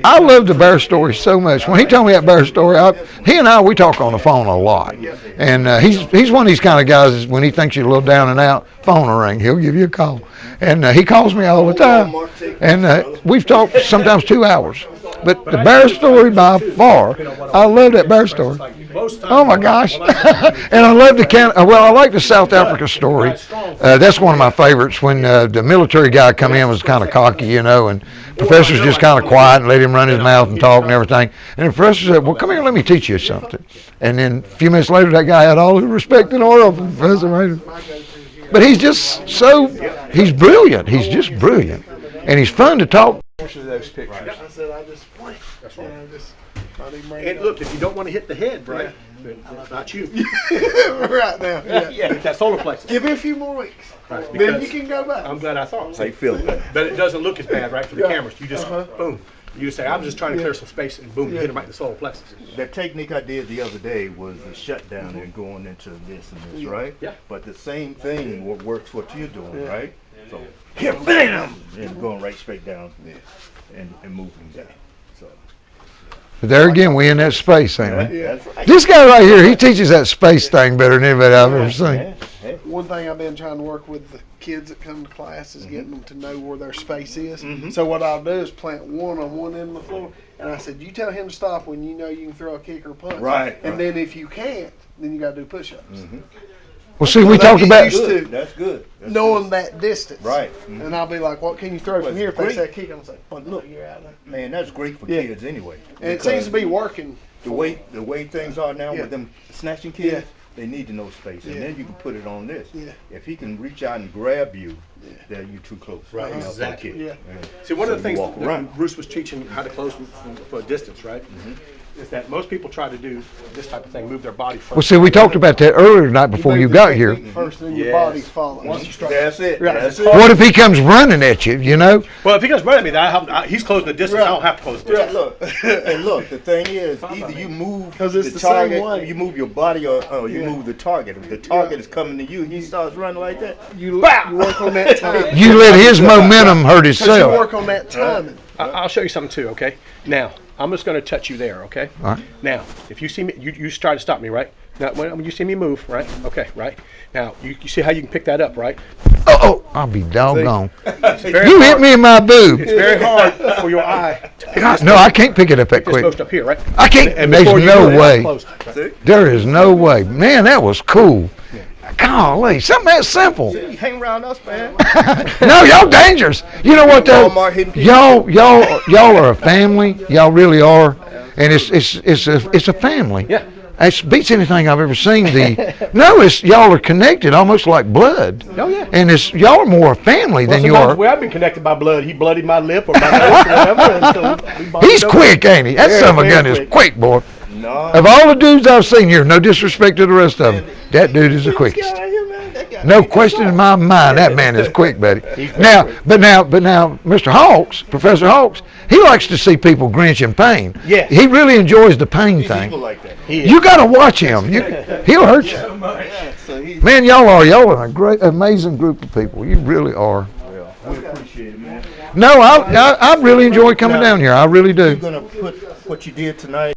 [SPEAKER 4] I love the bear story so much. When he told me that bear story, he and I, we talk on the phone a lot. And he's one of these kind of guys, when he thinks you're a little down and out, phone will ring. He'll give you a call. And he calls me all the time. And we've talked sometimes 2 hours. But the bear story by far, I love that bear story. Oh my gosh. And I love I like the South Africa story. That's one of my favorites, when the military guy come in was kind of cocky, and professor's just kind of quiet and let him run his mouth and talk and everything. And the professor said, "Well, come here, let me teach you something." And then a few minutes later, that guy had all the respect in the world for Professor Maynard. But he's he's brilliant. He's just brilliant. And he's fun to talk.
[SPEAKER 2] Those pictures.
[SPEAKER 5] I said I just went.
[SPEAKER 8] That's right. And look, if you don't want to hit the head, right? That's not you.
[SPEAKER 5] Right now. Yeah.
[SPEAKER 8] That's solar plexus.
[SPEAKER 5] Give me a few more weeks.
[SPEAKER 8] Right,
[SPEAKER 5] Then you can go back.
[SPEAKER 8] I'm glad I thought.
[SPEAKER 1] How you feeling?
[SPEAKER 8] But it doesn't look as bad, right, for the cameras. You just boom. You just say, "I'm just trying to clear some space," and boom, you hit him right in the solar plexus.
[SPEAKER 1] That technique I did the other day was the shutdown and going into this and this, right?
[SPEAKER 8] Yeah.
[SPEAKER 1] But the same thing works what you're doing, right? So here, bam, and going right straight down and moving down. So
[SPEAKER 4] There again, we in that space, ain't we?
[SPEAKER 1] that's right.
[SPEAKER 4] This guy right here, he teaches that space thing better than anybody I've ever seen.
[SPEAKER 5] One thing I've been trying to work with the kids that come to class is getting them to know where their space is. So what I'll do is plant one on one end of the floor, and I said, you tell him to stop when you know you can throw a kick or a punch.
[SPEAKER 1] Right.
[SPEAKER 5] And then if you can't, then you got to do push-ups.
[SPEAKER 4] Well, see, we talked about
[SPEAKER 5] used
[SPEAKER 1] That's good. That's
[SPEAKER 5] knowing that distance.
[SPEAKER 1] Right.
[SPEAKER 5] And I'll be like, what can you throw
[SPEAKER 1] Well,
[SPEAKER 5] from here? If
[SPEAKER 1] it's
[SPEAKER 5] they say
[SPEAKER 1] great.
[SPEAKER 5] kick, I'm like, oh, look, you're out there.
[SPEAKER 1] Man, that's great for
[SPEAKER 5] Yeah.
[SPEAKER 1] kids anyway.
[SPEAKER 5] And it
[SPEAKER 1] because
[SPEAKER 5] seems to be working.
[SPEAKER 1] the way things are now
[SPEAKER 5] Yeah.
[SPEAKER 1] with them snatching kids.
[SPEAKER 5] Yeah.
[SPEAKER 1] They need to know space, and
[SPEAKER 5] Yeah.
[SPEAKER 1] then you can put it on this.
[SPEAKER 5] Yeah.
[SPEAKER 1] If he can reach out and grab you, then you're too close.
[SPEAKER 8] Right,
[SPEAKER 1] You know, for a
[SPEAKER 8] exactly.
[SPEAKER 1] kid.
[SPEAKER 5] Yeah.
[SPEAKER 8] See, one
[SPEAKER 1] So
[SPEAKER 8] of the
[SPEAKER 1] you
[SPEAKER 8] things
[SPEAKER 1] walk
[SPEAKER 8] that
[SPEAKER 1] around.
[SPEAKER 8] Bruce was teaching how to close for a distance, right? is that most people try to do this type of thing, move their body first.
[SPEAKER 4] Well, see, we talked about that earlier tonight before you got here.
[SPEAKER 5] First, then your body follows.
[SPEAKER 8] Once you start,
[SPEAKER 1] That's it.
[SPEAKER 8] Right.
[SPEAKER 1] That's it.
[SPEAKER 4] What if he comes running at you, you know?
[SPEAKER 8] well, if he comes running at me, he's closing the distance. I don't have to close the
[SPEAKER 1] Yeah,
[SPEAKER 8] distance.
[SPEAKER 1] look, and look. The thing is, either you move
[SPEAKER 5] 'Cause it's
[SPEAKER 1] the
[SPEAKER 5] the same
[SPEAKER 1] target,
[SPEAKER 5] way.
[SPEAKER 1] you move your body, or you move the target. If the target is coming to you, he starts running like that.
[SPEAKER 5] You work on that timing.
[SPEAKER 4] You let his momentum hurt
[SPEAKER 5] Because you
[SPEAKER 4] himself.
[SPEAKER 5] work on that timing.
[SPEAKER 8] I'll show you something too. Okay. Now I'm just going to touch you there. Okay.
[SPEAKER 4] All right.
[SPEAKER 8] Now, if you see me, you try to stop me, right? Now, when you see me move, right? Okay, right. Now, you see how you can pick that up, right?
[SPEAKER 4] Oh, I'll be doggone.
[SPEAKER 8] Very
[SPEAKER 4] You hit
[SPEAKER 8] hard.
[SPEAKER 4] me in my boob.
[SPEAKER 8] It's very hard for your eye to pick
[SPEAKER 4] God,
[SPEAKER 8] this
[SPEAKER 4] no, I can't pick it up that
[SPEAKER 8] this
[SPEAKER 4] quick.
[SPEAKER 8] most up here, right?
[SPEAKER 4] I can't.
[SPEAKER 8] And
[SPEAKER 4] There's
[SPEAKER 8] before you
[SPEAKER 4] no
[SPEAKER 8] do it,
[SPEAKER 4] way.
[SPEAKER 8] it's closed.
[SPEAKER 4] There is no way. Man, that was cool. Golly, something that simple.
[SPEAKER 1] You hang around us, man.
[SPEAKER 4] No, y'all dangerous. You know what though?
[SPEAKER 1] Walmart hitting people.
[SPEAKER 4] Y'all are a family. Y'all really are, and it's a family.
[SPEAKER 8] Yeah.
[SPEAKER 4] It beats anything I've ever seen. Y'all are connected almost like blood.
[SPEAKER 8] Oh yeah.
[SPEAKER 4] And y'all are more a family than you are.
[SPEAKER 8] Well, I've been connected by blood. He bloodied my lip or my nose or whatever. And so we bonded
[SPEAKER 4] He's
[SPEAKER 8] over.
[SPEAKER 4] quick, ain't he? That
[SPEAKER 8] Very,
[SPEAKER 4] son of a
[SPEAKER 8] very
[SPEAKER 4] gun is
[SPEAKER 8] quick.
[SPEAKER 4] quick, boy.
[SPEAKER 1] No.
[SPEAKER 4] Of all the dudes I've seen here, no disrespect to the rest of them, that dude is the quickest. No question in my mind, that man is quick, buddy. Now, but now, Mr. Hawks, Professor Hawks, he likes to see people grinch in pain.
[SPEAKER 8] Yes.
[SPEAKER 4] He really enjoys the pain
[SPEAKER 1] People
[SPEAKER 4] thing.
[SPEAKER 1] like that.
[SPEAKER 4] You got to watch him. He'll hurt you.
[SPEAKER 1] Yeah, so he,
[SPEAKER 4] Man, y'all are a great, amazing group of people. You really are.
[SPEAKER 1] we appreciate it, man.
[SPEAKER 4] No, I really enjoy coming down here. I really do.
[SPEAKER 1] You're gonna put what you did tonight